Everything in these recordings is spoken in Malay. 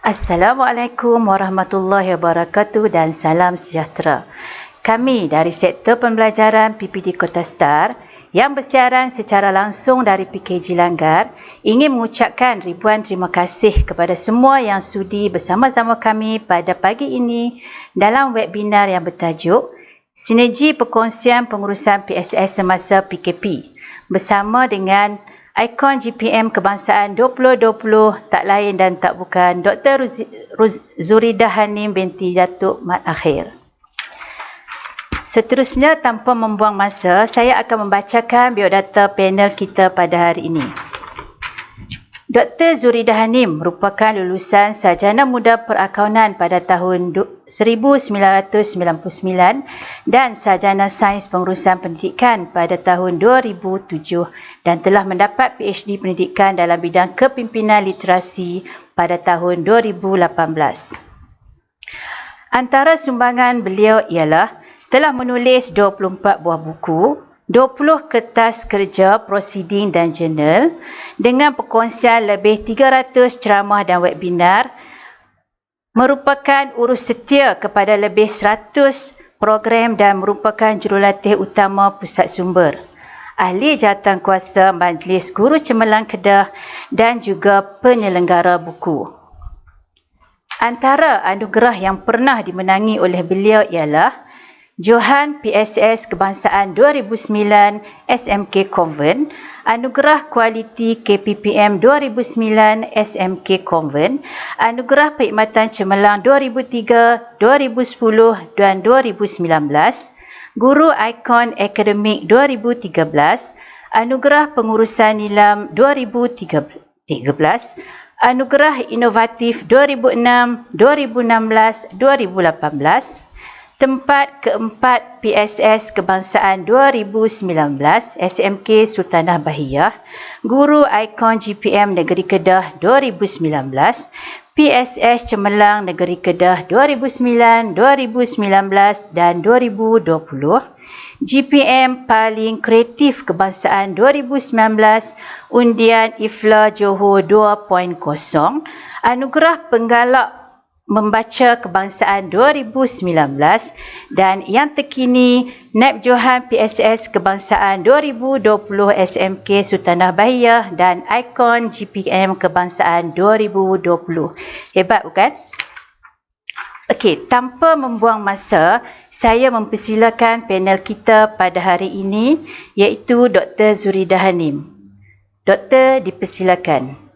Assalamualaikum warahmatullahi wabarakatuh dan salam sejahtera. Kami dari Sektor Pembelajaran PPD Kota Star yang bersiaran secara langsung dari PKG Langgar ingin mengucapkan ribuan terima kasih kepada semua yang sudi bersama-sama kami pada pagi ini dalam webinar yang bertajuk Sinergi Perkongsian Pengurusan PSS Semasa PKP bersama dengan ikon GPM Kebangsaan 2020 tak lain dan tak bukan Dr. Zuridah Hanim binti Datuk Mat Akhir. Seterusnya, tanpa membuang masa, saya akan membacakan biodata panel kita pada hari ini. Dr. Zuridah Hanim merupakan lulusan Sarjana Muda Perakaunan pada tahun 1999 dan Sarjana Sains Pengurusan Pendidikan pada tahun 2007 dan telah mendapat PhD Pendidikan dalam bidang kepimpinan literasi pada tahun 2018. Antara sumbangan beliau ialah telah menulis 24 buah buku, 20 kertas kerja, prosiding dan jurnal dengan perkongsian lebih 300 ceramah dan webinar, merupakan urus setia kepada lebih 100 program dan merupakan jurulatih utama pusat sumber, ahli jawatankuasa Majlis Guru Cemerlang Kedah dan juga penyelenggara buku. Antara anugerah yang pernah dimenangi oleh beliau ialah Johan PSS Kebangsaan 2009 SMK Convent, Anugerah Kualiti KPPM 2009 SMK Convent, Anugerah Perkhidmatan Cemerlang 2003, 2010 dan 2019, Guru Ikon Akademik 2013, Anugerah Pengurusan Nilam 2013, Anugerah Inovatif 2006, 2016, 2018, Tempat keempat PSS Kebangsaan 2019 SMK Sultanah Bahiyah, Guru Ikon GPM Negeri Kedah 2019, PSS Cemerlang Negeri Kedah 2009, 2019 dan 2020, GPM Paling Kreatif Kebangsaan 2019, Undian IFLA Johor 2.0, Anugerah Penggalak Membaca Kebangsaan 2019 dan yang terkini Naib Johan PSS Kebangsaan 2020 SMK Sultanah Bahiyah dan Ikon GPM Kebangsaan 2020. Hebat bukan? Okey, tanpa membuang masa, saya mempersilakan panel kita pada hari ini iaitu Dr. Zuridah Hanim. Doktor, dipersilakan.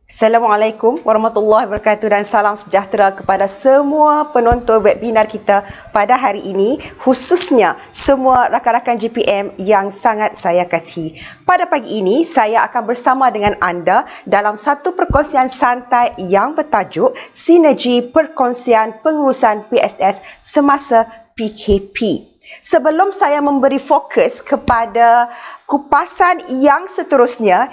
Assalamualaikum warahmatullahi wabarakatuh dan salam sejahtera kepada semua penonton webinar kita pada hari ini, khususnya semua rakan-rakan GPM yang sangat saya kasihi. Pada pagi ini, saya akan bersama dengan anda dalam satu perkongsian santai yang bertajuk Sinergi Perkongsian Pengurusan PSS Semasa PKP. Sebelum saya memberi fokus kepada kupasan yang seterusnya,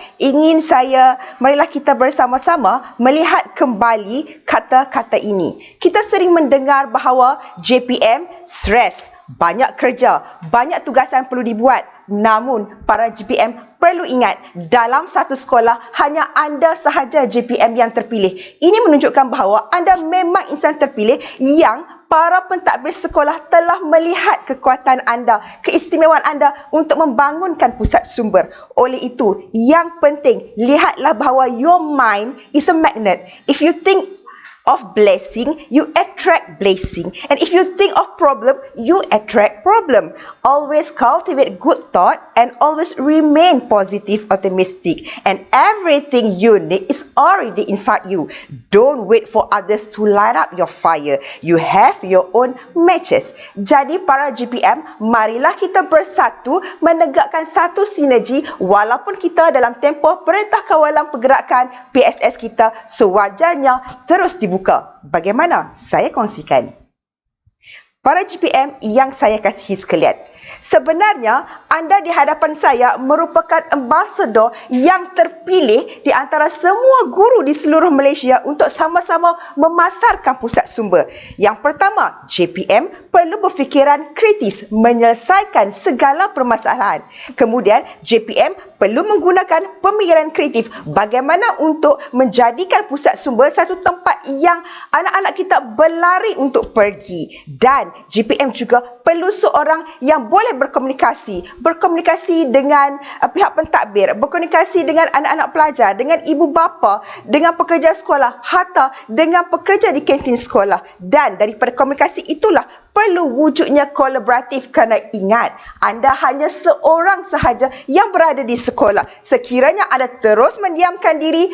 marilah kita bersama-sama melihat kembali kata-kata ini. Kita sering mendengar bahawa JPM stres, banyak kerja, banyak tugasan perlu dibuat. Namun, para JPM perlu ingat, dalam satu sekolah hanya anda sahaja JPM yang terpilih. Ini menunjukkan bahawa anda memang insan terpilih yang para pentadbir sekolah telah melihat kekuatan anda, keistimewaan anda untuk membangunkan pusat sumber. Oleh itu, yang penting, lihatlah bahawa your mind is a magnet. If you think of blessing, you attract blessing. And if you think of problem, you attract problem. Always cultivate good thought and always remain positive, optimistic. And everything you need is already inside you. Don't wait for others to light up your fire. You have your own matches. Jadi para GPM, marilah kita bersatu menegakkan satu sinergi walaupun kita dalam tempoh Perintah Kawalan Pergerakan PSS kita sewajarnya terus dibuka. Bagaimana? Saya kongsikan. Para GPM yang saya kasihi sekalian, sebenarnya anda di hadapan saya merupakan ambassador yang terpilih di antara semua guru di seluruh Malaysia untuk sama-sama memasarkan pusat sumber. Yang pertama, JPM perlu berfikiran kritis menyelesaikan segala permasalahan. Kemudian, JPM perlu menggunakan pemikiran kreatif bagaimana untuk menjadikan pusat sumber satu tempat yang anak-anak kita berlari untuk pergi. Dan JPM juga perlu seorang yang boleh berkomunikasi dengan pihak pentadbir, berkomunikasi dengan anak-anak pelajar, dengan ibu bapa, dengan pekerja sekolah, hatta dengan pekerja di kantin sekolah. Dan daripada komunikasi itulah perlu wujudnya kolaboratif, kerana ingat, anda hanya seorang sahaja yang berada di sekolah. Sekiranya anda terus mendiamkan diri,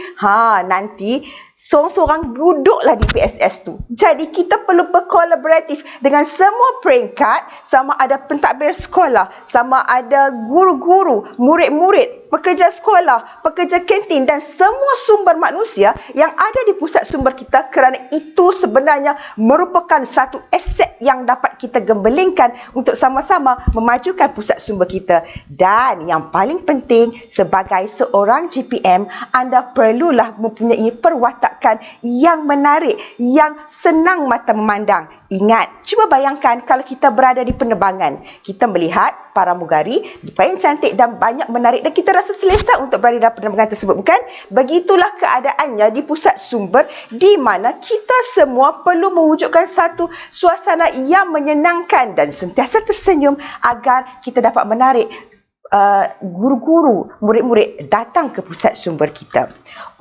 nanti seorang-seorang duduklah di PSS tu. Jadi kita perlu berkolaboratif dengan semua peringkat, sama ada pentadbir sekolah, sama ada guru-guru, murid-murid, pekerja sekolah, pekerja kantin dan semua sumber manusia yang ada di pusat sumber kita, kerana itu sebenarnya merupakan satu aset yang dapat kita gembelingkan untuk sama-sama memajukan pusat sumber kita. Dan yang paling penting, sebagai seorang GPM, anda perlulah mempunyai perwatakan yang menarik, yang senang mata memandang. Ingat, cuba bayangkan kalau kita berada di penerbangan, kita melihat pramugari paling cantik dan banyak menarik dan kita rasa selesa untuk berada dalam penerbangan tersebut, bukan? Begitulah keadaannya di pusat sumber, di mana kita semua perlu mewujudkan satu suasana yang menyenangkan dan sentiasa tersenyum agar kita dapat menarik guru-guru, murid-murid datang ke pusat sumber kita.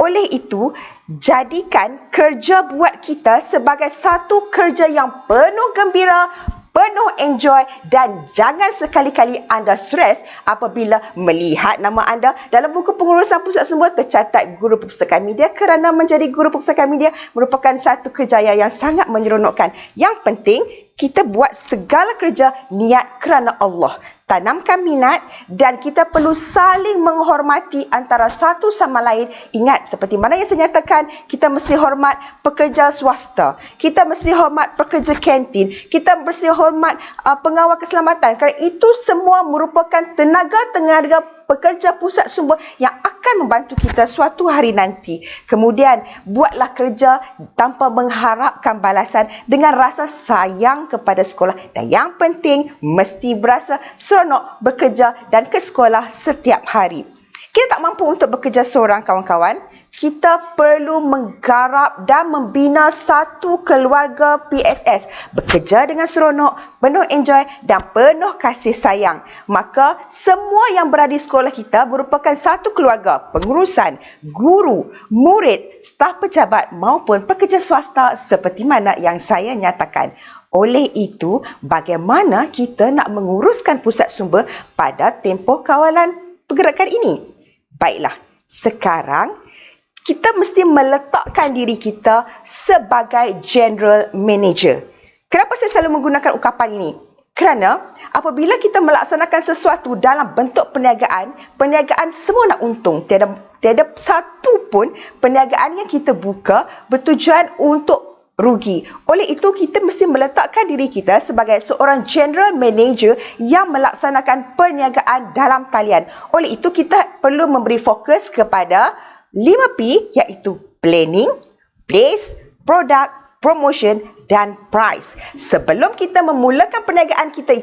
Oleh itu, jadikan kerja buat kita sebagai satu kerja yang penuh gembira, penuh enjoy, dan jangan sekali-kali anda stres apabila melihat nama anda dalam buku pengurusan pusat sumber tercatat guru perpustakaan media, kerana menjadi guru perpustakaan media merupakan satu kerjaya yang sangat menyeronokkan. Yang penting, kita buat segala kerja niat kerana Allah. Tanamkan minat dan kita perlu saling menghormati antara satu sama lain. Ingat, seperti mana yang saya nyatakan, kita mesti hormat pekerja swasta, kita mesti hormat pekerja kantin, kita mesti hormat pengawal keselamatan, kerana itu semua merupakan tenaga-tenaga pekerja pusat sumber yang akan membantu kita suatu hari nanti. Kemudian, buatlah kerja tanpa mengharapkan balasan, dengan rasa sayang kepada sekolah. Dan yang penting, mesti berasa seronok bekerja dan ke sekolah setiap hari. Kita tak mampu untuk bekerja seorang, kawan-kawan. Kita perlu menggarap dan membina satu keluarga PSS. Bekerja dengan seronok, penuh enjoy dan penuh kasih sayang. Maka semua yang berada di sekolah kita merupakan satu keluarga. Pengurusan, guru, murid, staf pejabat maupun pekerja swasta seperti mana yang saya nyatakan. Oleh itu, bagaimana kita nak menguruskan pusat sumber pada tempoh kawalan pergerakan ini? Baiklah, sekarang kita mesti meletakkan diri kita sebagai general manager. Kenapa saya selalu menggunakan ungkapan ini? Kerana apabila kita melaksanakan sesuatu dalam bentuk perniagaan, perniagaan semua nak untung. Tiada satu pun perniagaan yang kita buka bertujuan untuk rugi. Oleh itu, kita mesti meletakkan diri kita sebagai seorang general manager yang melaksanakan perniagaan dalam talian. Oleh itu, kita perlu memberi fokus kepada 5P, iaitu planning, place, product, promotion dan price. Sebelum kita memulakan perniagaan kita,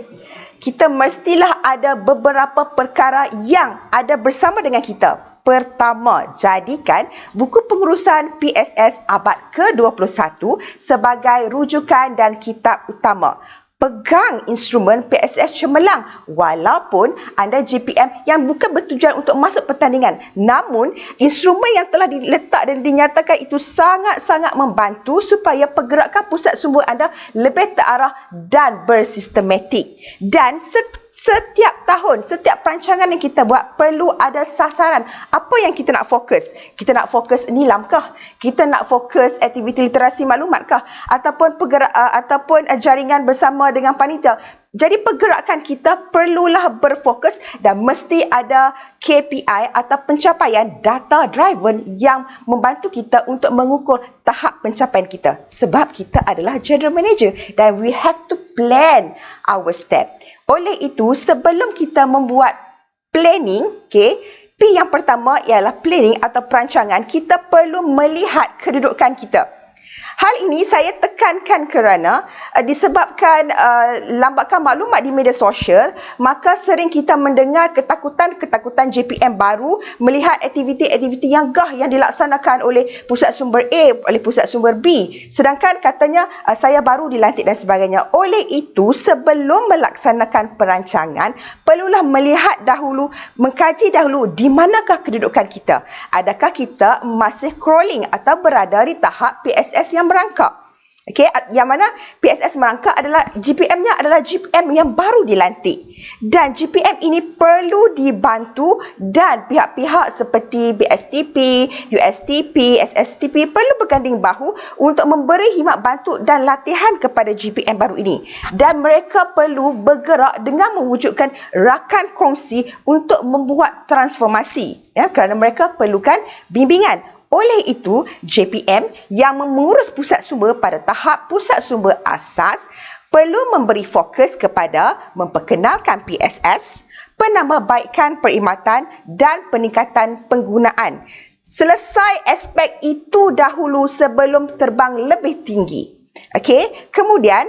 kita mestilah ada beberapa perkara yang ada bersama dengan kita. Pertama, jadikan buku pengurusan PSS abad ke-21 sebagai rujukan dan kitab utama. pegang instrumen PSS cemerlang walaupun anda JPM yang bukan bertujuan untuk masuk pertandingan, namun instrumen yang telah diletak dan dinyatakan itu sangat-sangat membantu supaya pergerakan pusat sumber anda lebih terarah dan bersistematik. Dan setiap tahun, setiap perancangan yang kita buat perlu ada sasaran. Apa yang kita nak fokus? Kita nak fokus nilam kah? Kita nak fokus aktiviti literasi maklumat kah? Ataupun jaringan bersama dengan panitia. Jadi pergerakan kita perlulah berfokus dan mesti ada KPI atau pencapaian data driven yang membantu kita untuk mengukur tahap pencapaian kita. Sebab kita adalah general manager dan we have to plan our step. Oleh itu, sebelum kita membuat planning, P yang pertama ialah planning atau perancangan, kita perlu melihat kedudukan kita. Hal ini saya tekankan kerana disebabkan lambakan maklumat di media sosial, maka sering kita mendengar ketakutan JPM baru melihat aktiviti-aktiviti yang gah yang dilaksanakan oleh pusat sumber A, oleh pusat sumber B. Sedangkan katanya saya baru dilantik dan sebagainya. Oleh itu, sebelum melaksanakan perancangan, perlulah melihat dahulu, mengkaji dahulu di manakah kedudukan kita. Adakah kita masih crawling atau berada di tahap PSS yang merangkak. Okey, yang mana PSS merangkak adalah GPM-nya adalah GPM yang baru dilantik. Dan GPM ini perlu dibantu dan pihak-pihak seperti BSTP, USTP, SSTP perlu berganding bahu untuk memberi khidmat bantu dan latihan kepada GPM baru ini. Dan mereka perlu bergerak dengan mewujudkan rakan kongsi untuk membuat transformasi. Ya, kerana mereka perlukan bimbingan. Oleh itu, JPM yang mengurus pusat sumber pada tahap pusat sumber asas perlu memberi fokus kepada memperkenalkan PSS, penambahbaikan perkhidmatan dan peningkatan penggunaan. Selesai aspek itu dahulu sebelum terbang lebih tinggi. Okey, kemudian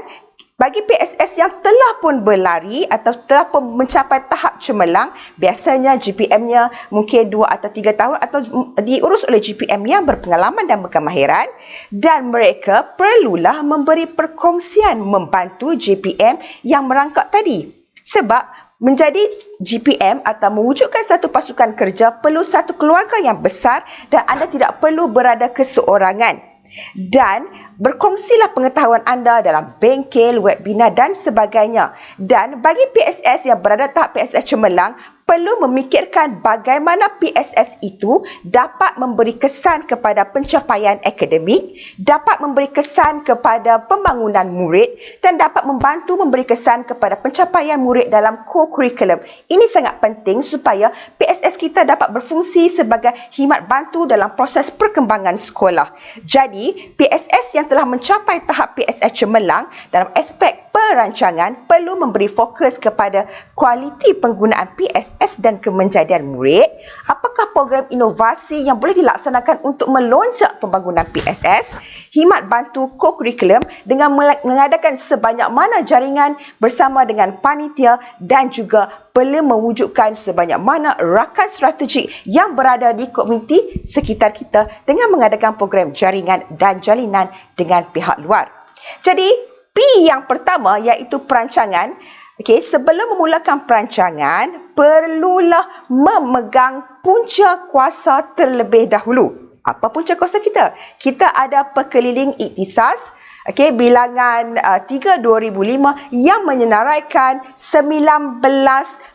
bagi PSS yang telah pun berlari atau telah pun mencapai tahap cemerlang, biasanya GPM-nya mungkin 2 atau 3 tahun atau diurus oleh GPM yang berpengalaman dan berkemahiran, dan mereka perlulah memberi perkongsian membantu GPM yang merangkak tadi. Sebab menjadi GPM atau mewujudkan satu pasukan kerja perlu satu keluarga yang besar dan anda tidak perlu berada keseorangan. Dan berkongsilah pengetahuan anda dalam bengkel, webinar dan sebagainya. Dan bagi PSS yang berada tahap PSS cemerlang, perlu memikirkan bagaimana PSS itu dapat memberi kesan kepada pencapaian akademik, dapat memberi kesan kepada pembangunan murid dan dapat membantu memberi kesan kepada pencapaian murid dalam co-curriculum. Ini sangat penting supaya PSS kita dapat berfungsi sebagai khidmat bantu dalam proses perkembangan sekolah. Jadi, PSS yang telah mencapai tahap PSS cemerlang dalam aspek perancangan perlu memberi fokus kepada kualiti penggunaan PSS dan kemenjadian murid. Apakah program inovasi yang boleh dilaksanakan untuk melonjak pembangunan PSS? Khidmat bantu co-curriculum dengan mengadakan sebanyak mana jaringan bersama dengan panitia dan juga perlu mewujudkan sebanyak mana rakan strategik yang berada di komuniti sekitar kita dengan mengadakan program jaringan dan jalinan dengan pihak luar. Jadi, P yang pertama iaitu perancangan. Okey, sebelum memulakan perancangan, perlulah memegang punca kuasa terlebih dahulu. Apa punca kuasa kita? Kita ada Perkeliling Iktisas, okey, bilangan 3/2005 yang menyenaraikan 19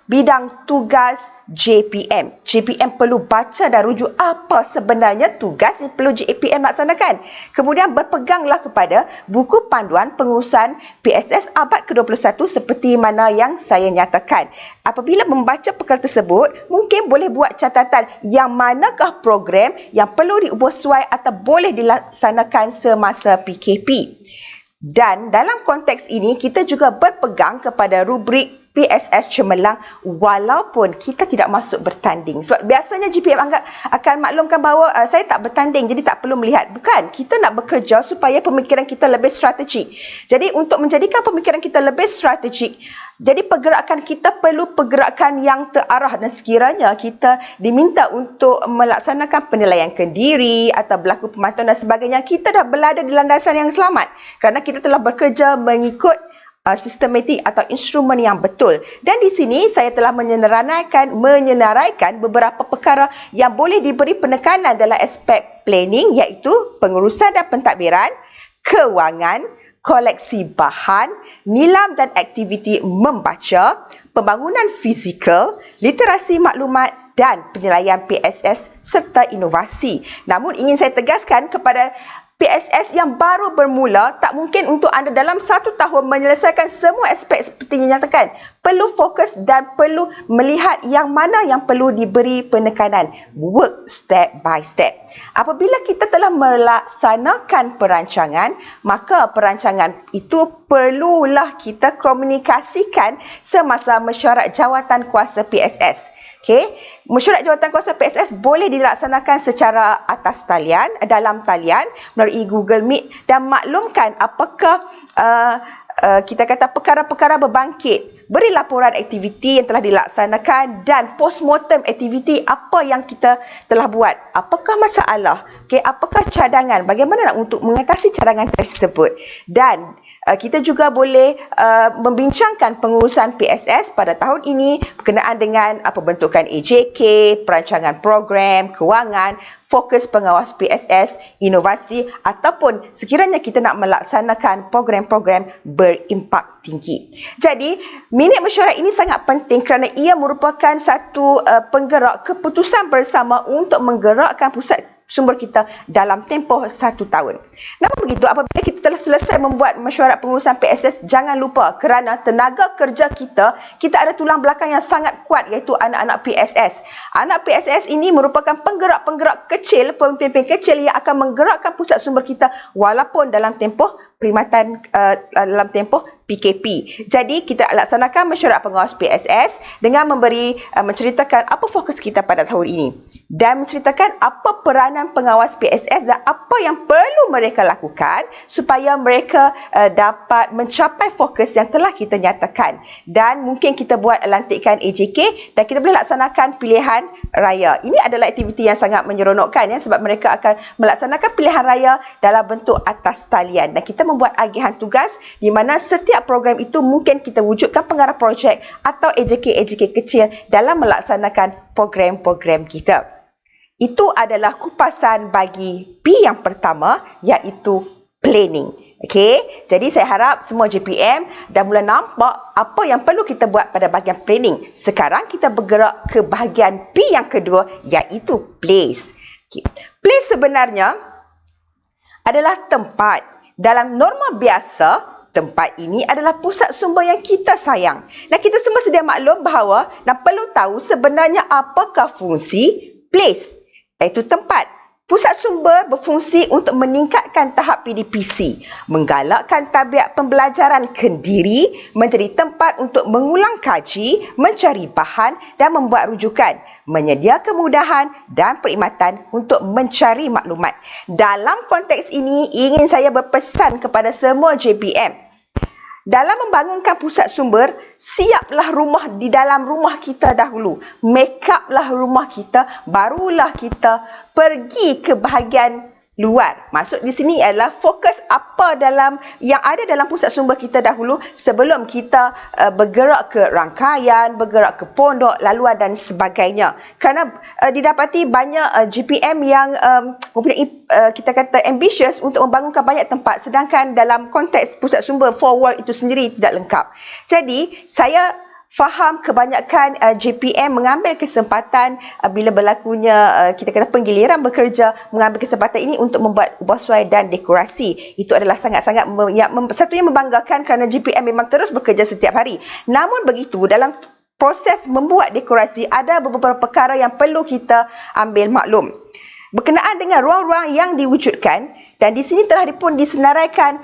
bidang tugas JPM. JPM perlu baca dan rujuk apa sebenarnya tugas yang perlu JPM laksanakan. Kemudian berpeganglah kepada buku panduan pengurusan PSS abad ke-21 seperti mana yang saya nyatakan. Apabila membaca perkara tersebut, mungkin boleh buat catatan yang manakah program yang perlu diubah sesuai atau boleh dilaksanakan semasa PKP. Dan dalam konteks ini, kita juga berpegang kepada rubrik PSS cemerlang walaupun kita tidak masuk bertanding. Sebab biasanya GPM akan maklumkan bahawa saya tak bertanding jadi tak perlu melihat. Bukan, kita nak bekerja supaya pemikiran kita lebih strategik. Jadi untuk menjadikan pemikiran kita lebih strategik, jadi pergerakan kita perlu pergerakan yang terarah, dan sekiranya kita diminta untuk melaksanakan penilaian kendiri atau berlaku pemantauan dan sebagainya, kita dah berada di landasan yang selamat kerana kita telah bekerja mengikut sistematik atau instrumen yang betul. Dan di sini saya telah menyenaraikan beberapa perkara yang boleh diberi penekanan dalam aspek planning, iaitu pengurusan dan pentadbiran, kewangan, koleksi bahan, nilam dan aktiviti membaca, pembangunan fizikal, literasi maklumat dan penyelaian PSS serta inovasi. Namun ingin saya tegaskan kepada PSS yang baru bermula, tak mungkin untuk anda dalam 1 tahun menyelesaikan semua aspek seperti yang dinyatakan. Perlu fokus dan perlu melihat yang mana yang perlu diberi penekanan. Work step by step. Apabila kita telah melaksanakan perancangan, maka perancangan itu perlulah kita komunikasikan semasa mesyuarat jawatan kuasa PSS. Okey, mesyuarat jawatan kuasa PSS boleh dilaksanakan secara atas talian, dalam talian melalui Google Meet dan maklumkan apakah kita kata perkara-perkara berbangkit. Beri laporan aktiviti yang telah dilaksanakan dan postmortem aktiviti apa yang kita telah buat. Apakah masalah? Okey, apakah cadangan? Bagaimana nak untuk mengatasi cadangan tersebut? Dan kita juga boleh membincangkan pengurusan PSS pada tahun ini berkenaan dengan pembentukan AJK, perancangan program, kewangan, fokus pengawas PSS, inovasi ataupun sekiranya kita nak melaksanakan program-program berimpak tinggi. Jadi, minit mesyuarat ini sangat penting kerana ia merupakan satu penggerak keputusan bersama untuk menggerakkan pusat sumber kita dalam tempoh 1 tahun. Namun begitu, apabila kita telah selesai membuat mesyuarat pengurusan PSS, jangan lupa kerana tenaga kerja kita ada tulang belakang yang sangat kuat, iaitu anak-anak PSS. Anak PSS ini merupakan penggerak-penggerak kecil, pemimpin kecil yang akan menggerakkan pusat sumber kita walaupun dalam tempoh perkhidmatan, dalam tempoh PKP. Jadi kita laksanakan mesyuarat pengawas PSS dengan menceritakan apa fokus kita pada tahun ini dan menceritakan apa peranan pengawas PSS dan apa yang perlu mereka lakukan supaya mereka dapat mencapai fokus yang telah kita nyatakan. Dan mungkin kita buat lantikan AJK dan kita boleh laksanakan pilihan raya. Ini adalah aktiviti yang sangat menyeronokkan ya, sebab mereka akan melaksanakan pilihan raya dalam bentuk atas talian dan kita membuat agihan tugas di mana setiap program itu mungkin kita wujudkan pengarah projek atau AJK kecil dalam melaksanakan program-program kita. Itu adalah kupasan bagi P yang pertama, iaitu planning. Okey, jadi saya harap semua JPM dah mula nampak apa yang perlu kita buat pada bahagian planning. Sekarang kita bergerak ke bahagian P yang kedua, iaitu place. Okay. Place sebenarnya adalah tempat. Dalam norma biasa, tempat ini adalah pusat sumber yang kita sayang. Dan kita semua sedia maklum bahawa dan perlu tahu sebenarnya apakah fungsi place, iaitu tempat. Pusat sumber berfungsi untuk meningkatkan tahap PDPC, menggalakkan tabiat pembelajaran kendiri, menjadi tempat untuk mengulang kaji, mencari bahan dan membuat rujukan, menyedia kemudahan dan perkhidmatan untuk mencari maklumat. Dalam konteks ini, ingin saya berpesan kepada semua JPM. Dalam membangunkan pusat sumber, siaplah rumah di dalam rumah kita dahulu. Make uplah rumah kita, barulah kita pergi ke bahagian luar. Maksud di sini adalah fokus apa yang ada dalam pusat sumber kita dahulu sebelum kita bergerak ke rangkaian, bergerak ke pondok, laluan dan sebagainya. Kerana didapati banyak GPM yang mempunyai kita kata ambitious untuk membangunkan banyak tempat, sedangkan dalam konteks pusat sumber forward itu sendiri tidak lengkap. Jadi saya faham kebanyakan JPM mengambil kesempatan bila berlakunya kita kata penggiliran bekerja, mengambil kesempatan ini untuk membuat ubahsuai dan dekorasi. Itu adalah sangat-sangat satu yang membanggakan kerana JPM memang terus bekerja setiap hari. Namun begitu, dalam proses membuat dekorasi ada beberapa perkara yang perlu kita ambil maklum berkenaan dengan ruang-ruang yang diwujudkan, dan di sini telah pun disenaraikan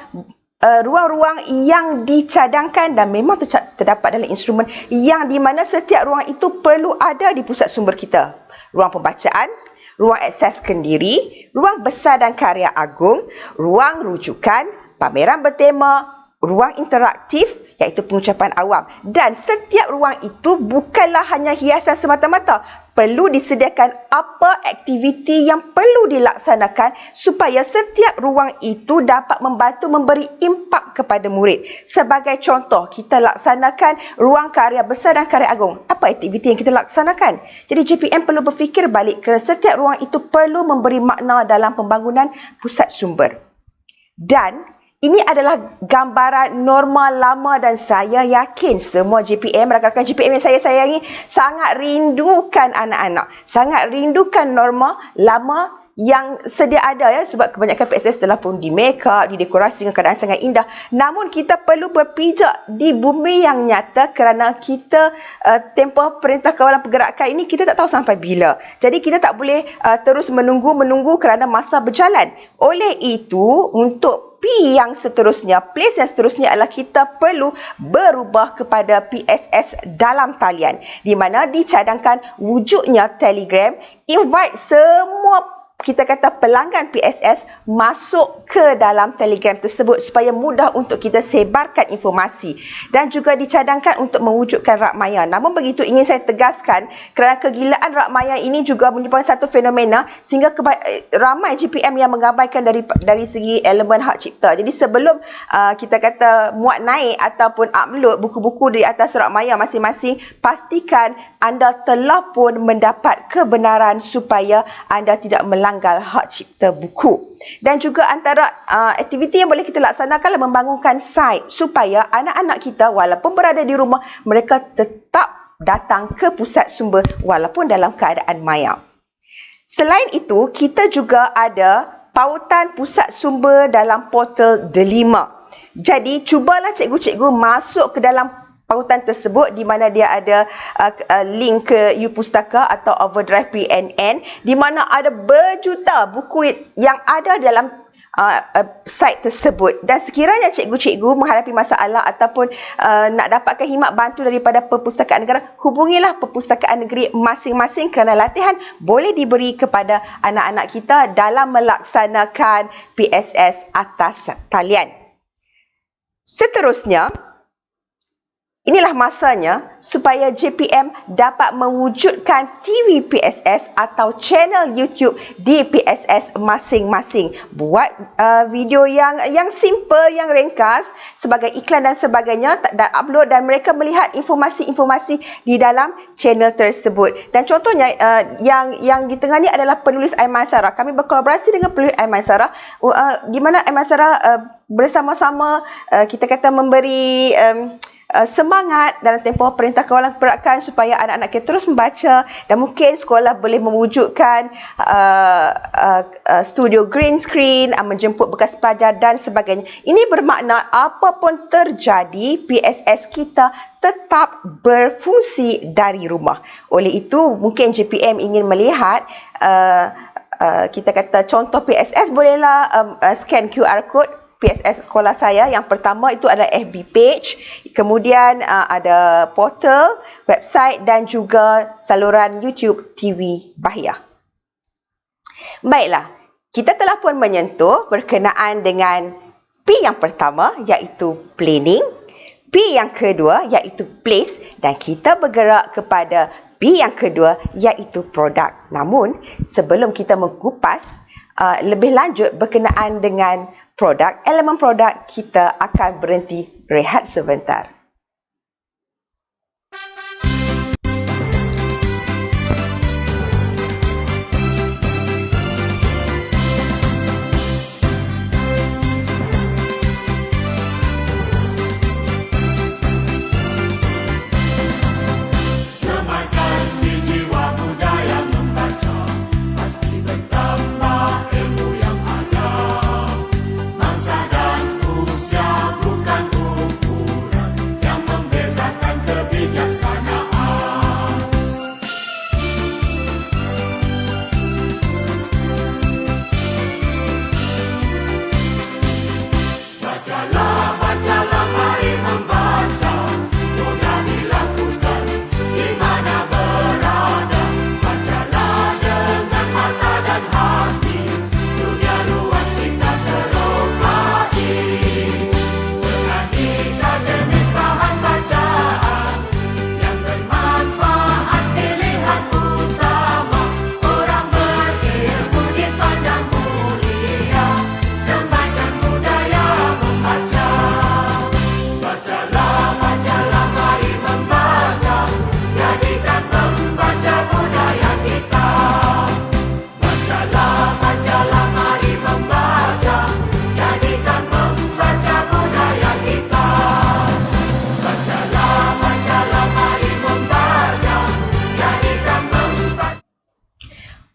ruang-ruang yang dicadangkan dan memang terdapat dalam instrumen yang di mana setiap ruang itu perlu ada di pusat sumber kita. Ruang pembacaan, ruang akses kendiri, ruang besar dan karya agung, ruang rujukan, pameran bertema, ruang interaktif iaitu pengucapan awam. Dan setiap ruang itu bukanlah hanya hiasan semata-mata, perlu disediakan apa aktiviti yang perlu dilaksanakan supaya setiap ruang itu dapat membantu memberi impak kepada murid. Sebagai contoh, kita laksanakan ruang karya besar dan karya agung. Apa aktiviti yang kita laksanakan? Jadi JPM perlu berfikir balik kerana setiap ruang itu perlu memberi makna dalam pembangunan pusat sumber. Dan ini adalah gambaran norma lama dan saya yakin semua JPM, rakan-rakan JPM yang saya sayangi sangat rindukan anak-anak. Sangat rindukan norma lama yang sedia ada ya, sebab kebanyakan PSS telah pun di make up, didekorasi dengan keadaan sangat indah. Namun kita perlu berpijak di bumi yang nyata kerana kita tempoh Perintah Kawalan Pergerakan ini kita tak tahu sampai bila. Jadi kita tak boleh terus menunggu kerana masa berjalan. Oleh itu, untuk P yang seterusnya, place yang seterusnya adalah kita perlu berubah kepada PSS dalam talian, di mana dicadangkan wujudnya Telegram, invite semua kita kata pelanggan PSS masuk ke dalam Telegram tersebut supaya mudah untuk kita sebarkan informasi, dan juga dicadangkan untuk mewujudkan rak maya. Namun begitu, ingin saya tegaskan kerana kegilaan rak maya ini juga merupakan satu fenomena sehingga ramai GPM yang mengabaikan dari segi elemen hak cipta. Jadi sebelum kita kata muat naik ataupun upload buku-buku di atas rak maya masing-masing, pastikan anda telah pun mendapat kebenaran supaya anda tidak melanggar hak cipta buku. Dan juga antara aktiviti yang boleh kita laksanakan adalah membangunkan site supaya anak-anak kita walaupun berada di rumah, mereka tetap datang ke pusat sumber walaupun dalam keadaan maya. Selain itu, kita juga ada pautan pusat sumber dalam portal Delima. Jadi cubalah cikgu-cikgu masuk ke dalam pautan tersebut, di mana dia ada link ke YouPustaka atau Overdrive PNN, di mana ada berjuta buku yang ada dalam site tersebut. Dan sekiranya cikgu-cikgu menghadapi masalah ataupun nak dapatkan khidmat bantu daripada Perpustakaan Negara, hubungilah Perpustakaan Negeri masing-masing kerana latihan boleh diberi kepada anak-anak kita dalam melaksanakan PSS atas talian. Seterusnya, inilah masanya supaya JPM dapat mewujudkan TV PSS atau channel YouTube di PSS masing-masing. Buat video yang simple, yang ringkas sebagai iklan dan sebagainya, dan upload, dan mereka melihat informasi-informasi di dalam channel tersebut. Dan contohnya yang ditengahni adalah penulis Aiman Sarah. Kami berkolaborasi dengan penulis Aiman Sarah, di mana Aiman Sarah bersama-sama kita kata memberi semangat dalam tempoh Perintah Kawalan Pergerakan supaya anak-anak kita terus membaca, dan mungkin sekolah boleh mewujudkan studio green screen, menjemput bekas pelajar dan sebagainya. Ini bermakna apapun terjadi, PSS kita tetap berfungsi dari rumah. Oleh itu, mungkin JPM ingin melihat kita kata contoh PSS, bolehlah scan QR code PSS sekolah saya. Yang pertama itu adalah FB page, kemudian ada portal, website dan juga saluran YouTube TV Bahia. Baiklah, kita telah pun menyentuh berkenaan dengan P yang pertama iaitu planning, P yang kedua iaitu place, dan kita bergerak kepada P yang kedua iaitu produk. Namun sebelum kita mengupas lebih lanjut berkenaan dengan produk, elemen produk, kita akan berhenti rehat sebentar.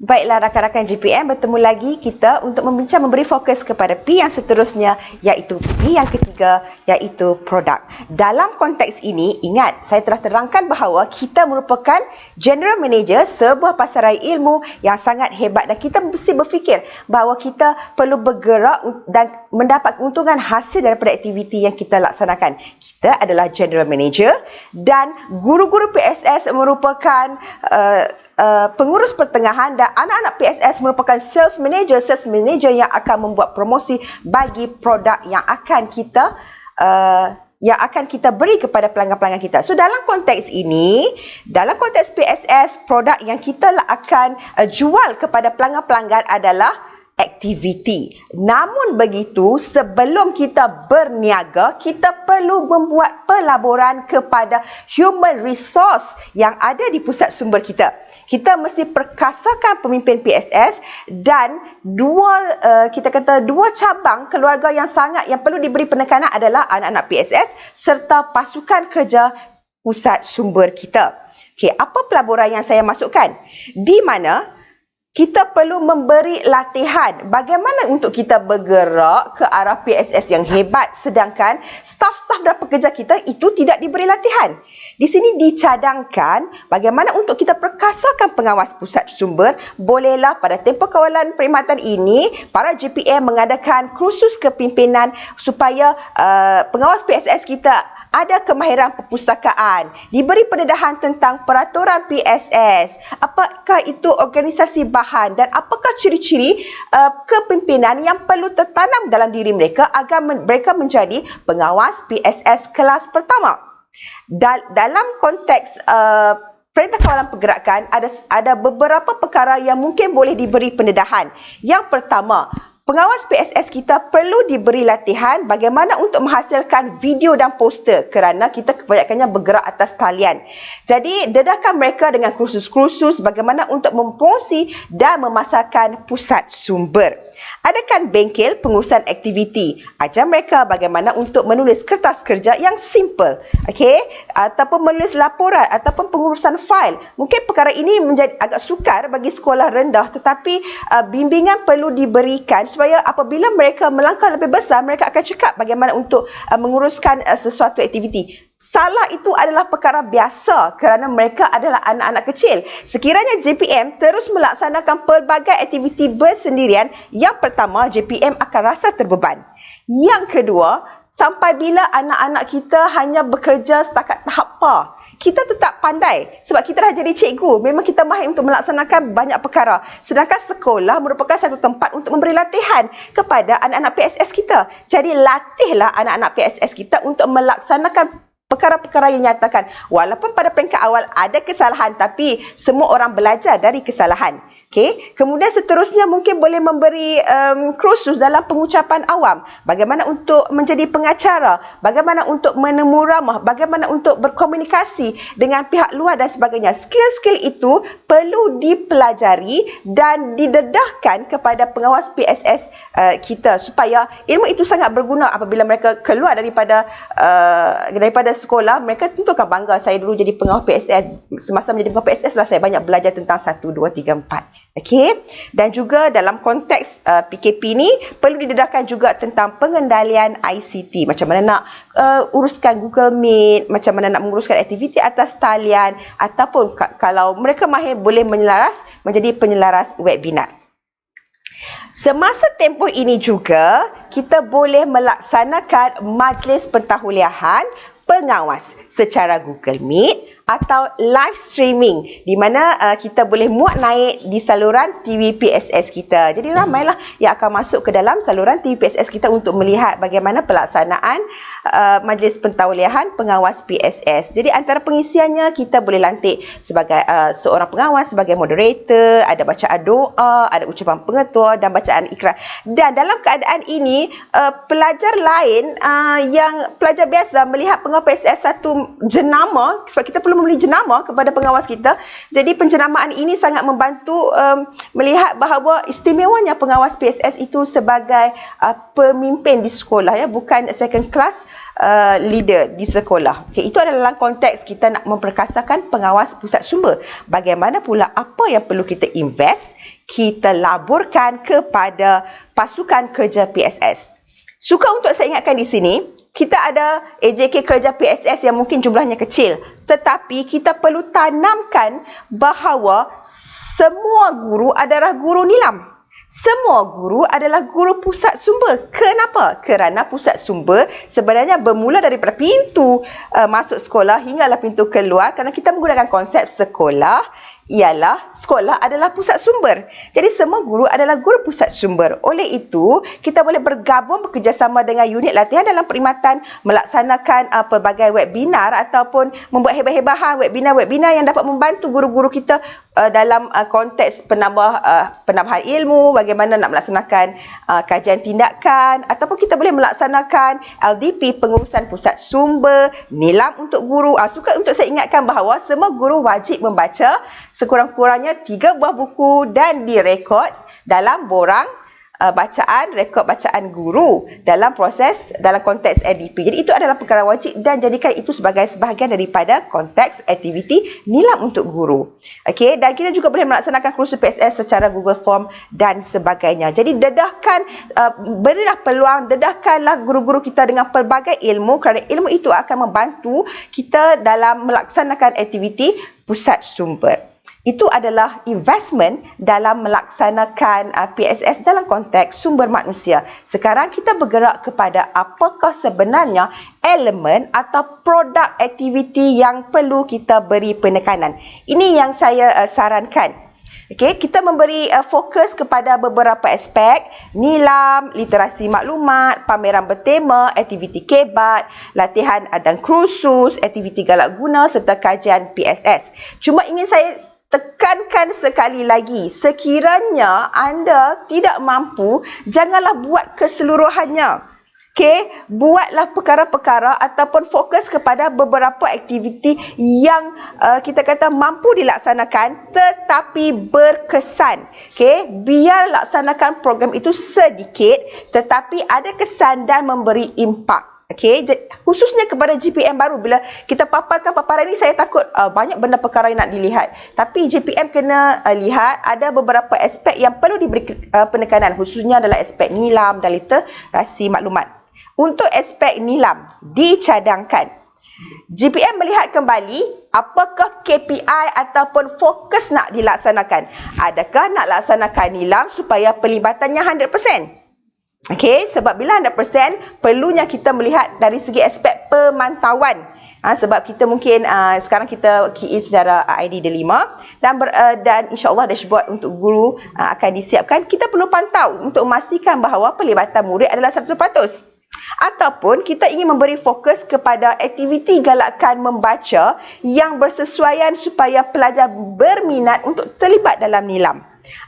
Baiklah rakan-rakan GPM, bertemu lagi kita untuk membincang memberi fokus kepada P yang seterusnya, iaitu P yang ketiga, iaitu produk. Dalam konteks ini, ingat saya telah terangkan bahawa kita merupakan general manager sebuah pasaran ilmu yang sangat hebat dan kita mesti berfikir bahawa kita perlu bergerak dan mendapat keuntungan hasil daripada aktiviti yang kita laksanakan. Kita adalah general manager dan guru-guru PSS merupakan pengurus pertengahan dan anak-anak PSS merupakan sales manager yang akan membuat promosi bagi produk yang akan kita beri kepada pelanggan-pelanggan kita. So dalam konteks ini, dalam konteks PSS, produk yang kita akan jual kepada pelanggan-pelanggan adalah aktiviti. Namun begitu, sebelum kita berniaga, kita perlu membuat pelaburan kepada human resource yang ada di pusat sumber kita. Kita mesti perkasakan pemimpin PSS dan dua cabang keluarga yang perlu diberi penekanan adalah anak-anak PSS serta pasukan kerja pusat sumber kita. Okey, apa pelaburan yang saya masukkan? Di mana kita perlu memberi latihan bagaimana untuk kita bergerak ke arah PSS yang hebat, sedangkan staf-staf dan pekerja kita itu tidak diberi latihan. Di sini dicadangkan bagaimana untuk kita perkasakan pengawas pusat sumber. Bolehlah pada tempoh kawalan perkhidmatan ini, para GPM mengadakan kursus kepimpinan supaya pengawas PSS kita ada kemahiran perpustakaan, diberi pendedahan tentang peraturan PSS, apakah itu organisasi bahan dan apakah ciri-ciri kepimpinan yang perlu tertanam dalam diri mereka agar mereka menjadi pengawas PSS kelas pertama. Dalam konteks Perintah Kawalan Pergerakan ada beberapa perkara yang mungkin boleh diberi pendedahan. Yang pertama, pengawas PSS kita perlu diberi latihan bagaimana untuk menghasilkan video dan poster kerana kita kebanyakannya bergerak atas talian. Jadi, dedahkan mereka dengan kursus-kursus bagaimana untuk mempromosi dan memasarkan pusat sumber. Adakan bengkel pengurusan aktiviti. Ajar mereka bagaimana untuk menulis kertas kerja yang simple. Okey? Ataupun menulis laporan ataupun pengurusan fail. Mungkin perkara ini menjadi agak sukar bagi sekolah rendah, tetapi bimbingan perlu diberikan supaya apabila mereka melangkah lebih besar, mereka akan cekap bagaimana untuk menguruskan sesuatu aktiviti. Salah itu adalah perkara biasa kerana mereka adalah anak-anak kecil. Sekiranya JPM terus melaksanakan pelbagai aktiviti bersendirian, yang pertama, JPM akan rasa terbeban. Yang kedua, sampai bila anak-anak kita hanya bekerja setakat tahap PA? Kita tetap pandai sebab kita dah jadi cikgu. Memang kita mahir untuk melaksanakan banyak perkara. Sedangkan sekolah merupakan satu tempat untuk memberi latihan kepada anak-anak PSS kita. Jadi latihlah anak-anak PSS kita untuk melaksanakan perkara-perkara yang nyatakan. Walaupun pada peringkat awal ada kesalahan, tapi semua orang belajar dari kesalahan. Okay. Kemudian seterusnya mungkin boleh memberi kursus dalam pengucapan awam. Bagaimana untuk menjadi pengacara, bagaimana untuk menemu ramah, bagaimana untuk berkomunikasi dengan pihak luar dan sebagainya. Skill-skill itu perlu dipelajari dan didedahkan kepada pengawas PSS kita supaya ilmu itu sangat berguna apabila mereka keluar daripada sekolah. Mereka tentu akan bangga, saya dulu jadi pengawas PSS. Semasa menjadi pengawas PSS lah saya banyak belajar tentang 1, 2, 3, 4. Okey, dan juga dalam konteks PKP ni perlu didedahkan juga tentang pengendalian ICT. Macam mana nak uruskan Google Meet, macam mana nak menguruskan aktiviti atas talian, ataupun kalau mereka mahir boleh menjadi penyelaras webinar. Semasa tempoh ini juga kita boleh melaksanakan majlis pentahliahan pengawas secara Google Meet atau live streaming di mana kita boleh muat naik di saluran TV PSS kita. Jadi ramailah yang akan masuk ke dalam saluran TV PSS kita untuk melihat bagaimana pelaksanaan majlis pentauliahan pengawas PSS. Jadi antara pengisiannya kita boleh lantik sebagai seorang pengawas sebagai moderator, ada bacaan doa, ada ucapan pengetua dan bacaan ikrar. Dan dalam keadaan ini pelajar lain yang pelajar biasa melihat pengawas PSS satu jenama, sebab kita perlu membeli jenama kepada pengawas kita. Jadi penjenamaan ini sangat membantu melihat bahawa istimewanya pengawas PSS itu sebagai pemimpin di sekolah, ya, bukan second class leader di sekolah. Okay, itu adalah dalam konteks kita nak memperkasakan pengawas pusat sumber. Bagaimana pula apa yang perlu kita invest, kita laburkan kepada pasukan kerja PSS. Suka untuk saya ingatkan di sini, kita ada AJK kerja PSS yang mungkin jumlahnya kecil, tetapi kita perlu tanamkan bahawa semua guru adalah guru nilam. Semua guru adalah guru pusat sumber. Kenapa? Kerana pusat sumber sebenarnya bermula daripada pintu masuk sekolah hinggalah pintu keluar, kerana kita menggunakan konsep sekolah ialah sekolah adalah pusat sumber. Jadi semua guru adalah guru pusat sumber. Oleh itu, kita boleh bergabung bekerjasama dengan unit latihan dalam perkhidmatan melaksanakan pelbagai webinar ataupun membuat hebah-hebahan webinar-webinar yang dapat membantu guru-guru kita dalam konteks penambahan ilmu, bagaimana nak melaksanakan kajian tindakan, ataupun kita boleh melaksanakan LDP, pengurusan pusat sumber, nilam untuk guru. Suka untuk saya ingatkan bahawa semua guru wajib membaca sekurang-kurangnya 3 buah buku dan direkod dalam borang rekod bacaan guru dalam konteks LDP. Jadi itu adalah perkara wajib dan jadikan itu sebagai sebahagian daripada konteks aktiviti nilam untuk guru. Okey, dan kita juga boleh melaksanakan kursus PSS secara Google Form dan sebagainya. Jadi berilah peluang, dedahkanlah guru-guru kita dengan pelbagai ilmu, kerana ilmu itu akan membantu kita dalam melaksanakan aktiviti pusat sumber. Itu adalah investment dalam melaksanakan PSS dalam konteks sumber manusia. Sekarang kita bergerak kepada apakah sebenarnya elemen atau produk aktiviti yang perlu kita beri penekanan. Ini yang saya sarankan. Okey, kita memberi fokus kepada beberapa aspek: nilam, literasi maklumat, pameran bertema, aktiviti kebat, latihan dan kursus, aktiviti galak guna serta kajian PSS. Cuma ingin saya tekankan sekali lagi, sekiranya anda tidak mampu, janganlah buat keseluruhannya. Okey, buatlah perkara-perkara ataupun fokus kepada beberapa aktiviti yang kita kata mampu dilaksanakan tetapi berkesan. Okey, biar laksanakan program itu sedikit tetapi ada kesan dan memberi impak. Okey, khususnya kepada GPM baru, bila kita paparkan paparan ini, saya takut banyak benda perkara yang nak dilihat. Tapi GPM kena lihat ada beberapa aspek yang perlu diberi penekanan, khususnya adalah aspek nilam dan literasi maklumat. Untuk aspek nilam, dicadangkan. GPM melihat kembali apakah KPI ataupun fokus nak dilaksanakan. Adakah nak laksanakan nilam supaya pellibatannya 100%? Okey, sebab bila 100%, perlunya kita melihat dari segi aspek pemantauan. Sebab kita mungkin sekarang kita key in secara ID D5 dan insya-Allah dashboard untuk guru akan disiapkan. Kita perlu pantau untuk memastikan bahawa pelibatan murid adalah 100%. Ataupun kita ingin memberi fokus kepada aktiviti galakan membaca yang bersesuaian supaya pelajar berminat untuk terlibat dalam nilam.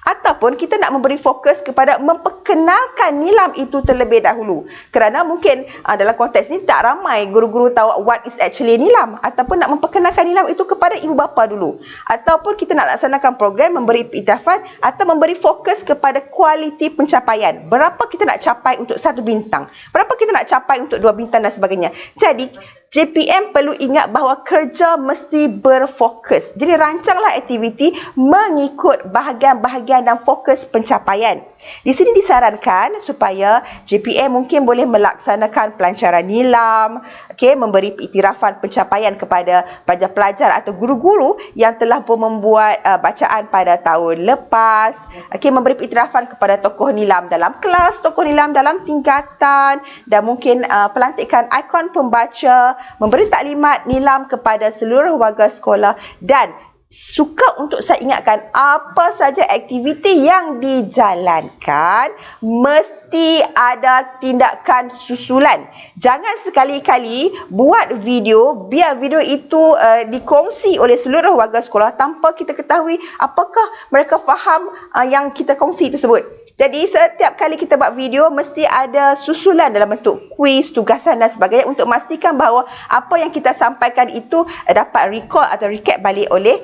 Ataupun kita nak memberi fokus kepada memperkenalkan nilam itu terlebih dahulu. Kerana mungkin dalam konteks ini tak ramai guru-guru tahu what is actually nilam. Ataupun nak memperkenalkan nilam itu kepada ibu bapa dulu. Ataupun kita nak laksanakan program memberi iktirafan atau memberi fokus kepada kualiti pencapaian. Berapa kita nak capai untuk 1 bintang. Berapa kita nak capai untuk 2 bintang dan sebagainya. Jadi JPM perlu ingat bahawa kerja mesti berfokus. Jadi rancanglah aktiviti mengikut bahagian-bahagian dan fokus pencapaian. Di sini disarankan supaya JPM mungkin boleh melaksanakan pelancaran nilam, memberi iktirafan pencapaian kepada pelajar-pelajar atau guru-guru yang telah pun membuat bacaan pada tahun lepas, memberi iktirafan kepada tokoh nilam dalam kelas, tokoh nilam dalam tingkatan, dan mungkin pelantikan ikon pembaca, memberi taklimat nilam kepada seluruh warga sekolah. Dan suka untuk saya ingatkan, apa saja aktiviti yang dijalankan mesti ada tindakan susulan. Jangan sekali-kali buat video, biar video itu dikongsi oleh seluruh warga sekolah tanpa kita ketahui apakah mereka faham yang kita kongsi tersebut. Jadi setiap kali kita buat video mesti ada susulan dalam bentuk kuis, tugasan dan sebagainya untuk memastikan bahawa apa yang kita sampaikan itu dapat recall atau recap balik oleh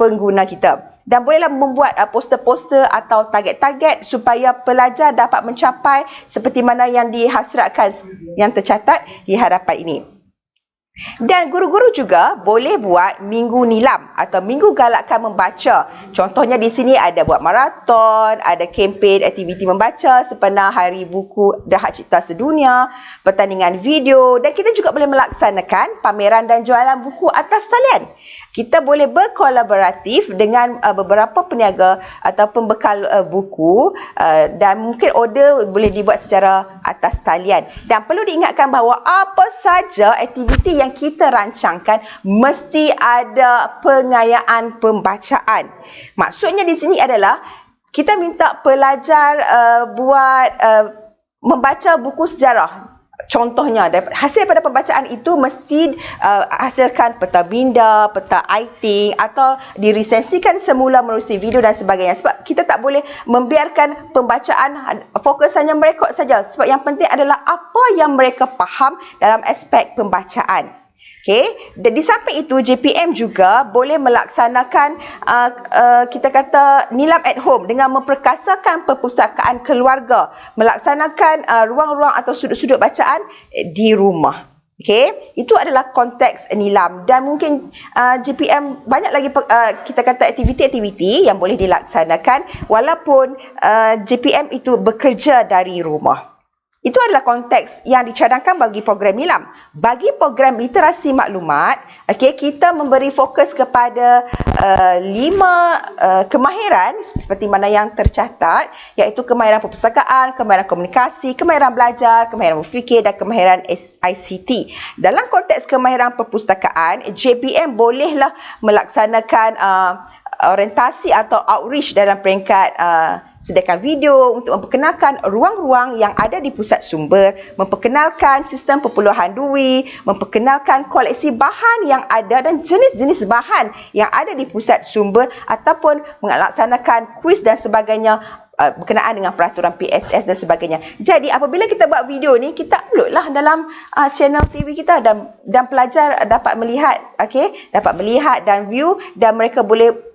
pengguna kita. Dan bolehlah membuat poster-poster atau target-target supaya pelajar dapat mencapai seperti mana yang dihasratkan, yang tercatat di hadapan ini. Dan guru-guru juga boleh buat minggu nilam atau minggu galakkan membaca. Contohnya di sini ada buat maraton, ada kempen aktiviti membaca sepenuh hari buku dan hak cipta sedunia, pertandingan video, dan kita juga boleh melaksanakan pameran dan jualan buku atas talian. Kita boleh berkolaboratif dengan beberapa peniaga atau pembekal buku dan mungkin order boleh dibuat secara atas talian. Dan perlu diingatkan bahawa apa saja aktiviti yang kita rancangkan mesti ada pengayaan pembacaan. Maksudnya di sini adalah kita minta pelajar membaca buku sejarah. Contohnya, hasil daripada pembacaan itu mesti hasilkan peta minda, peta iting atau diresensikan semula melalui video dan sebagainya. Sebab kita tak boleh membiarkan pembacaan fokus hanya merekod saja. Sebab yang penting adalah apa yang mereka faham dalam aspek pembacaan. Okey, dan di samping itu JPM juga boleh melaksanakan kita kata nilam at home dengan memperkasakan perpustakaan keluarga, melaksanakan ruang-ruang atau sudut-sudut bacaan di rumah. Okey, itu adalah konteks nilam dan mungkin JPM banyak lagi kita kata aktiviti-aktiviti yang boleh dilaksanakan walaupun JPM itu bekerja dari rumah. Itu adalah konteks yang dicadangkan bagi program nilam. Bagi program literasi maklumat, kita memberi fokus kepada 5 kemahiran seperti mana yang tercatat, iaitu kemahiran perpustakaan, kemahiran komunikasi, kemahiran belajar, kemahiran berfikir dan kemahiran ICT. Dalam konteks kemahiran perpustakaan, JPM bolehlah melaksanakan orientasi atau outreach dalam peringkat sediakan video untuk memperkenalkan ruang-ruang yang ada di pusat sumber, memperkenalkan sistem perpuluhan dui, memperkenalkan koleksi bahan yang ada dan jenis-jenis bahan yang ada di pusat sumber ataupun melaksanakan kuis dan sebagainya berkenaan dengan peraturan PSS dan sebagainya. Jadi apabila kita buat video ni, kita uploadlah dalam channel TV kita dan pelajar dapat melihat, dapat melihat dan view dan mereka boleh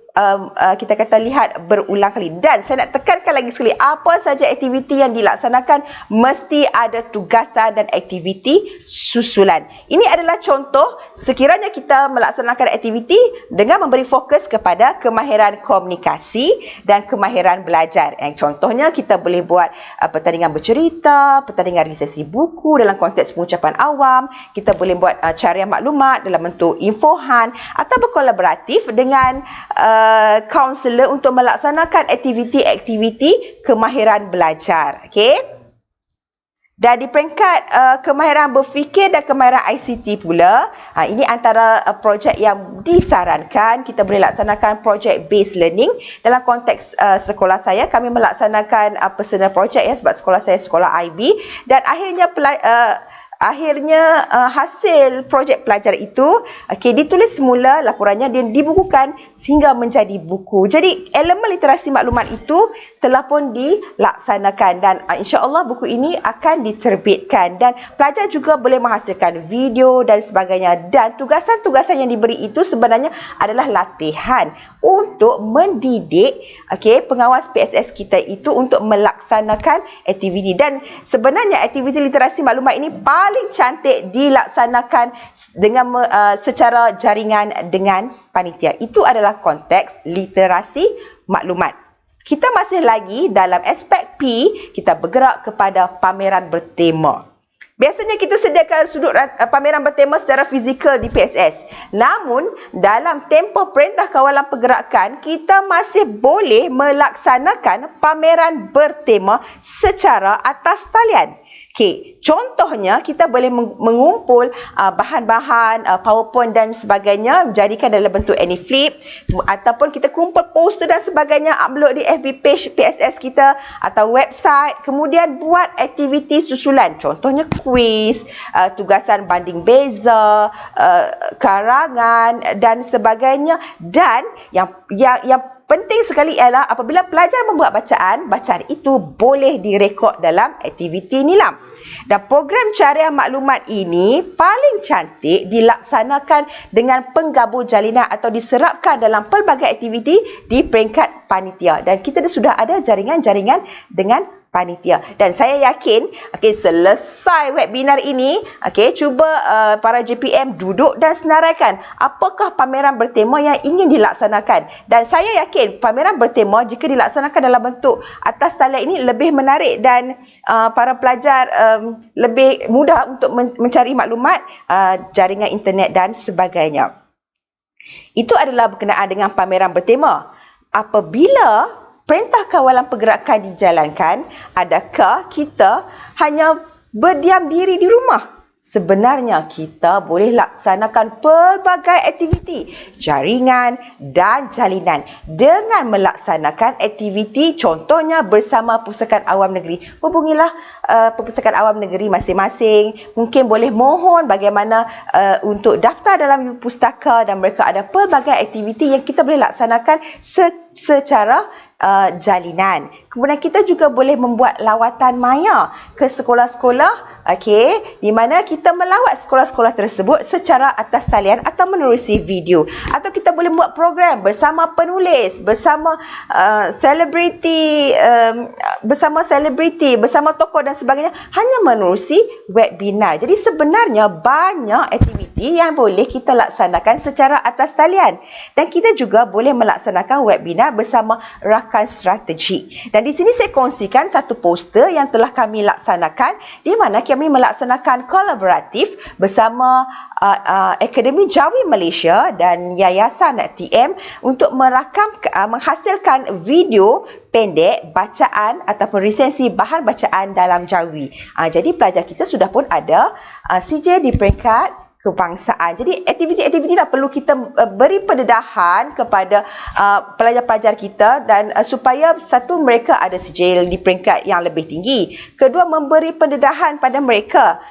kita kata lihat berulang kali. Dan saya nak tekankan lagi sekali, apa saja aktiviti yang dilaksanakan mesti ada tugasan dan aktiviti susulan. Ini adalah contoh sekiranya kita melaksanakan aktiviti dengan memberi fokus kepada kemahiran komunikasi dan kemahiran belajar. Contohnya kita boleh buat pertandingan bercerita, pertandingan resesi buku dalam konteks pengucapan awam, kita boleh buat carian maklumat dalam bentuk infohan atau berkolaboratif dengan kaunselor untuk melaksanakan aktiviti-aktiviti kemahiran belajar. Dan di peringkat kemahiran berfikir dan kemahiran ICT pula, ini antara projek yang disarankan. Kita boleh laksanakan projek based learning. Dalam konteks sekolah saya, kami melaksanakan personal project sebab sekolah saya sekolah IB, dan akhirnya hasil projek pelajar itu ditulis semula laporannya dan dibukukan sehingga menjadi buku. Jadi elemen literasi maklumat itu telah pun dilaksanakan dan insya-Allah buku ini akan diterbitkan dan pelajar juga boleh menghasilkan video dan sebagainya. Dan tugasan-tugasan yang diberi itu sebenarnya adalah latihan untuk mendidik pengawas PSS kita itu untuk melaksanakan aktiviti. Dan sebenarnya aktiviti literasi maklumat ini paling cantik dilaksanakan dengan secara jaringan dengan panitia. Itu adalah konteks literasi maklumat. Kita masih lagi dalam aspek P, kita bergerak kepada pameran bertema. Biasanya kita sediakan sudut pameran bertema secara fizikal di PSS. Namun, dalam tempoh Perintah Kawalan Pergerakan, kita masih boleh melaksanakan pameran bertema secara atas talian. Contohnya kita boleh mengumpul bahan-bahan PowerPoint dan sebagainya, jadikan dalam bentuk AnyFlip, ataupun kita kumpul poster dan sebagainya, upload di FB page PSS kita atau website, kemudian buat aktiviti susulan. Contohnya kuis, tugasan banding beza, karangan dan sebagainya. Dan yang penting sekali ialah apabila pelajar membuat bacaan itu boleh direkod dalam aktiviti nilam. Dan program carian maklumat ini paling cantik dilaksanakan dengan penggabung jalinan atau diserapkan dalam pelbagai aktiviti di peringkat panitia. Dan kita sudah ada jaringan-jaringan dengan panitia. Dan saya yakin selesai webinar ini, cuba para JPM duduk dan senaraikan apakah pameran bertema yang ingin dilaksanakan. Dan saya yakin pameran bertema jika dilaksanakan dalam bentuk atas talian ini lebih menarik dan para pelajar lebih mudah untuk mencari maklumat, jaringan internet dan sebagainya. Itu adalah berkenaan dengan pameran bertema. Apabila perintah kawalan pergerakan dijalankan, adakah kita hanya berdiam diri di rumah? Sebenarnya kita boleh laksanakan pelbagai aktiviti jaringan dan jalinan dengan melaksanakan aktiviti contohnya bersama Perpustakaan Awam Negeri. Hubungilah Perpustakaan Awam Negeri masing-masing. Mungkin boleh mohon bagaimana untuk daftar dalam pustaka dan mereka ada pelbagai aktiviti yang kita boleh laksanakan secara jalinan. Kemudian kita juga boleh membuat lawatan maya ke sekolah-sekolah, di mana kita melawat sekolah-sekolah tersebut secara atas talian atau menerusi video. Atau kita boleh buat program bersama penulis, bersama selebriti, bersama tokoh dan sebagainya, hanya menerusi webinar. Jadi sebenarnya banyak aktiviti yang boleh kita laksanakan secara atas talian. Dan kita juga boleh melaksanakan webinar bersama rakan strategi. Dan di sini saya kongsikan satu poster yang telah kami laksanakan di mana kami melaksanakan kolaboratif bersama Akademi Jawi Malaysia dan Yayasan TM untuk menghasilkan video pendek bacaan ataupun resensi bahan bacaan dalam Jawi. Jadi pelajar kita sudah pun ada CJ di peringkat kebangsaan. Jadi aktiviti-aktiviti dah perlu kita beri pendedahan kepada pelajar-pelajar kita dan supaya satu mereka ada sijil di peringkat yang lebih tinggi. Kedua, memberi pendedahan pada mereka.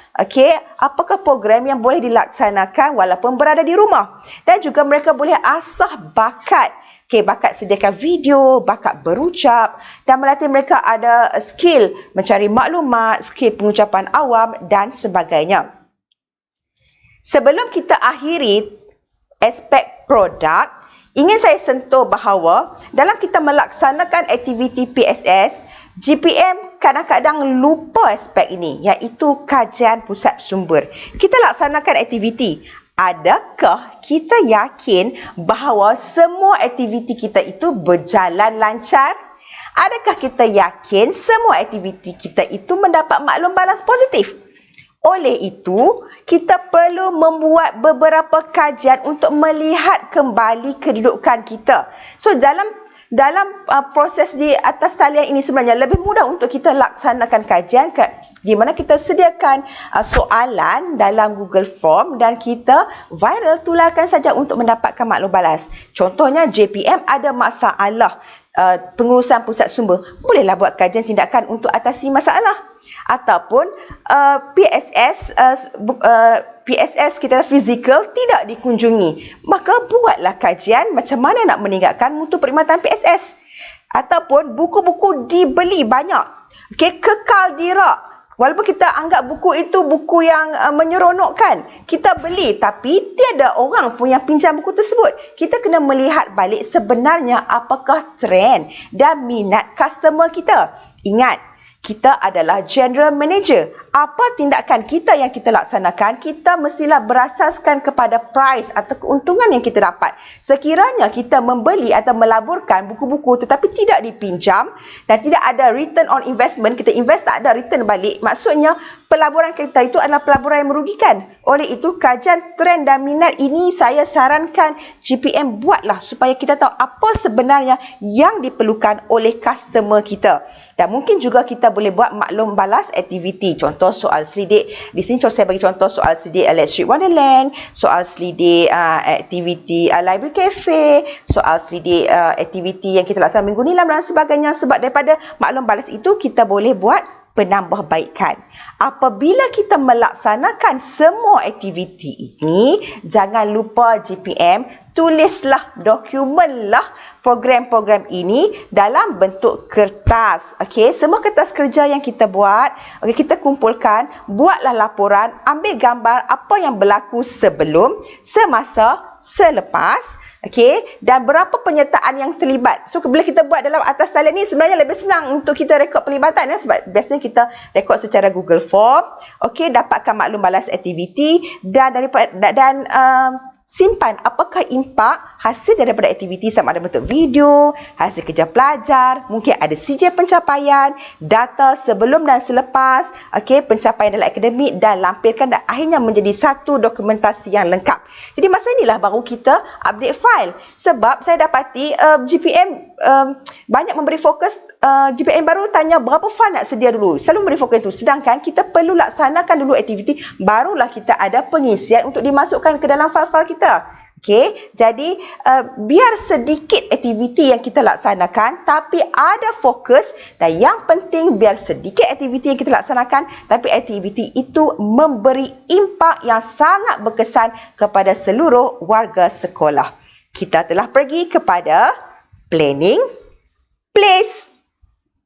Apakah program yang boleh dilaksanakan walaupun berada di rumah. Dan juga mereka boleh asah bakat. Bakat sediakan video, bakat berucap dan melatih mereka ada skill mencari maklumat, skill pengucapan awam dan sebagainya. Sebelum kita akhiri aspek produk, ingin saya sentuh bahawa dalam kita melaksanakan aktiviti PSS, GPM kadang-kadang lupa aspek ini, iaitu kajian pusat sumber. Kita laksanakan aktiviti. Adakah kita yakin bahawa semua aktiviti kita itu berjalan lancar? Adakah kita yakin semua aktiviti kita itu mendapat maklum balas positif? Oleh itu, kita perlu membuat beberapa kajian untuk melihat kembali kedudukan kita. So, dalam proses di atas talian ini sebenarnya lebih mudah untuk kita laksanakan kajian di mana kita sediakan soalan dalam Google Form dan kita viral tularkan saja untuk mendapatkan maklum balas. Contohnya JPM ada masalah pengurusan pusat sumber, bolehlah buat kajian tindakan untuk atasi masalah. Ataupun PSS kita fizikal tidak dikunjungi, maka buatlah kajian macam mana nak meningkatkan mutu perkhidmatan PSS. Ataupun buku-buku dibeli banyak, kekal di rak. Walaupun kita anggap buku itu buku yang menyeronokkan, kita beli tapi tiada orang pun yang pinjam buku tersebut. Kita kena melihat balik sebenarnya apakah trend dan minat customer kita. Ingat, kita adalah general manager. Apa tindakan kita yang kita laksanakan, kita mestilah berasaskan kepada price atau keuntungan yang kita dapat. Sekiranya kita membeli atau melaburkan buku-buku tetapi tidak dipinjam dan tidak ada return on investment, kita invest tak ada return balik, maksudnya pelaburan kita itu adalah pelaburan yang merugikan. Oleh itu, kajian trend dan minat ini saya sarankan GPM buatlah supaya kita tahu apa sebenarnya yang diperlukan oleh customer kita. Dan mungkin juga kita boleh buat maklum balas aktiviti. Contoh soal selidik. Di sini saya bagi contoh soal selidik Electric Wonderland, soal selidik aktiviti Library Cafe, soal selidik aktiviti yang kita laksanakan minggu nilam dan sebagainya. Sebab daripada maklum balas itu kita boleh buat penambahbaikan. Apabila kita melaksanakan semua aktiviti ini, jangan lupa GPM, tulislah, dokumenlah program-program ini dalam bentuk kertas. Semua kertas kerja yang kita buat, kita kumpulkan, buatlah laporan, ambil gambar apa yang berlaku sebelum, semasa, selepas, Okey, dan berapa penyertaan yang terlibat. So bila kita buat dalam atas talian ni sebenarnya lebih senang untuk kita rekod pelibatan ya, sebab biasanya kita rekod secara Google Form. Okey, dapatkan maklum balas aktiviti dan simpan apakah impak hasil daripada aktiviti, sama ada bentuk video, hasil kerja pelajar, mungkin ada CJ pencapaian, data sebelum dan selepas, okey, pencapaian dalam akademik, dan lampirkan dan akhirnya menjadi satu dokumentasi yang lengkap. Jadi masa inilah baru kita update file. Sebab saya dapati GPM banyak memberi fokus, GPM baru tanya berapa file nak sedia dulu. Selalu memberi fokus itu. Sedangkan kita perlu laksanakan dulu aktiviti, barulah kita ada pengisian untuk dimasukkan ke dalam file-file kita. Okey, jadi biar sedikit aktiviti yang kita laksanakan tapi ada fokus, dan yang penting biar sedikit aktiviti yang kita laksanakan tapi aktiviti itu memberi impak yang sangat berkesan kepada seluruh warga sekolah. Kita telah pergi kepada planning, place,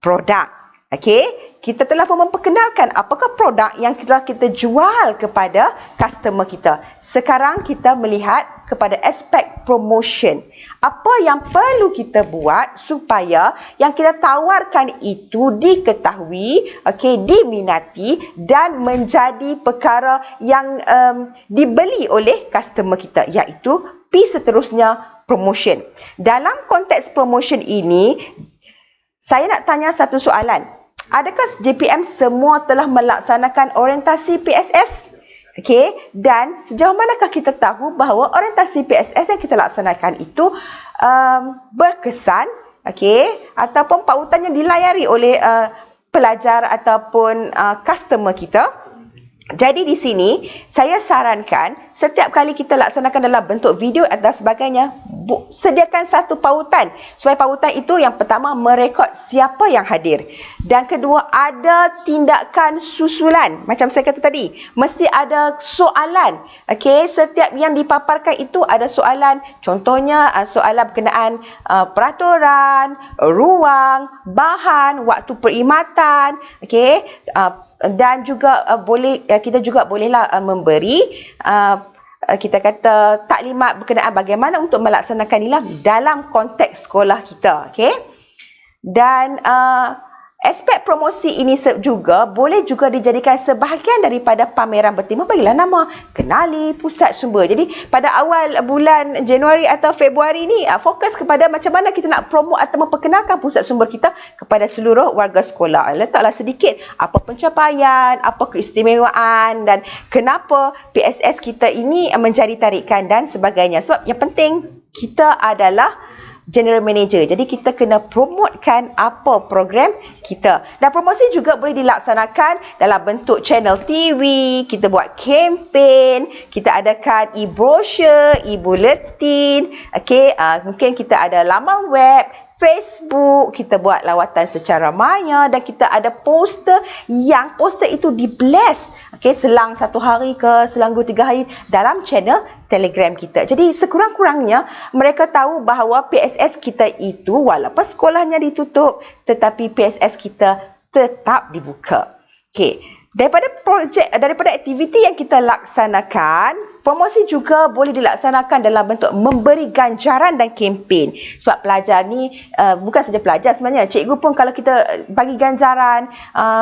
produk. Okey, kita telah pun memperkenalkan apakah produk yang telah kita jual kepada customer kita. Sekarang kita melihat kepada aspek promotion. Apa yang perlu kita buat supaya yang kita tawarkan itu diketahui, okey, diminati dan menjadi perkara yang dibeli oleh customer kita, iaitu P seterusnya, promotion. Dalam konteks promotion ini, saya nak tanya satu soalan. Adakah JPM semua telah melaksanakan orientasi PSS? Okey, dan sejauh manakah kita tahu bahawa orientasi PSS yang kita laksanakan itu berkesan, okey, ataupun pautannya dilayari oleh pelajar ataupun customer kita? Jadi di sini saya sarankan setiap kali kita laksanakan dalam bentuk video dan sebagainya, sediakan satu pautan, supaya pautan itu yang pertama merekod siapa yang hadir, dan kedua ada tindakan susulan. Macam saya kata tadi, mesti ada soalan. Okey, setiap yang dipaparkan itu ada soalan. Contohnya soalan berkenaan peraturan, ruang, bahan, waktu perkhidmatan, okey, dan juga kita juga bolehlah memberi kita kata taklimat berkenaan bagaimana untuk melaksanakan inilah dalam konteks sekolah kita, okey. Dan aspek promosi ini juga boleh juga dijadikan sebahagian daripada pameran bertema, bagilah nama kenali pusat sumber. Jadi pada awal bulan Januari atau Februari ni fokus kepada macam mana kita nak promote atau memperkenalkan pusat sumber kita kepada seluruh warga sekolah. Letaklah sedikit apa pencapaian, apa keistimewaan dan kenapa PSS kita ini menjadi tarikan dan sebagainya. Sebab yang penting kita adalah General Manager. Jadi kita kena promotekan apa program kita. Dan promosi juga boleh dilaksanakan dalam bentuk channel TV, kita buat kempen, kita adakan e-brochure, e-bulletin, okey, mungkin kita ada laman web, Facebook, kita buat lawatan secara maya, dan kita ada poster yang poster itu di-blast, okey, selang 1 hari ke selang 2-3 hari dalam channel Telegram kita. Jadi sekurang-kurangnya mereka tahu bahawa PSS kita itu walaupun sekolahnya ditutup tetapi PSS kita tetap dibuka. Okey, daripada aktiviti yang kita laksanakan, promosi juga boleh dilaksanakan dalam bentuk memberi ganjaran dan kempen. Sebab pelajar ni bukan saja pelajar sebenarnya, cikgu pun kalau kita bagi ganjaran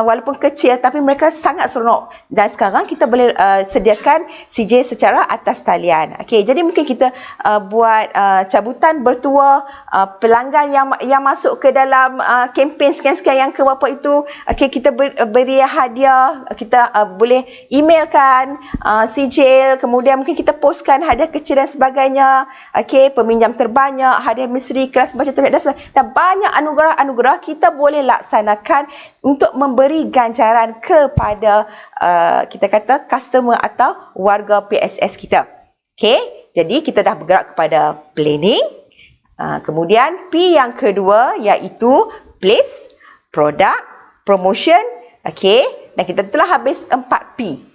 walaupun kecil tapi mereka sangat seronok. Dan sekarang kita boleh sediakan CJ secara atas talian. Okey, jadi mungkin kita buat cabutan bertuah pelanggan yang masuk ke dalam kempen sekian-sekian yang ke berapa itu. Okey, kita beri hadiah, kita boleh emailkan CJ, kemudian mungkin kita postkan hadiah kecil dan sebagainya. Okey, peminjam terbanyak, hadiah misteri, kelas baca terbaik dan sebagainya. Dan banyak anugerah-anugerah kita boleh laksanakan untuk memberi ganjaran kepada kita kata customer atau warga PSS kita. Okey, jadi kita dah bergerak kepada planning. Kemudian P yang kedua iaitu place, product, promotion. Okey, dan kita telah habis 4P.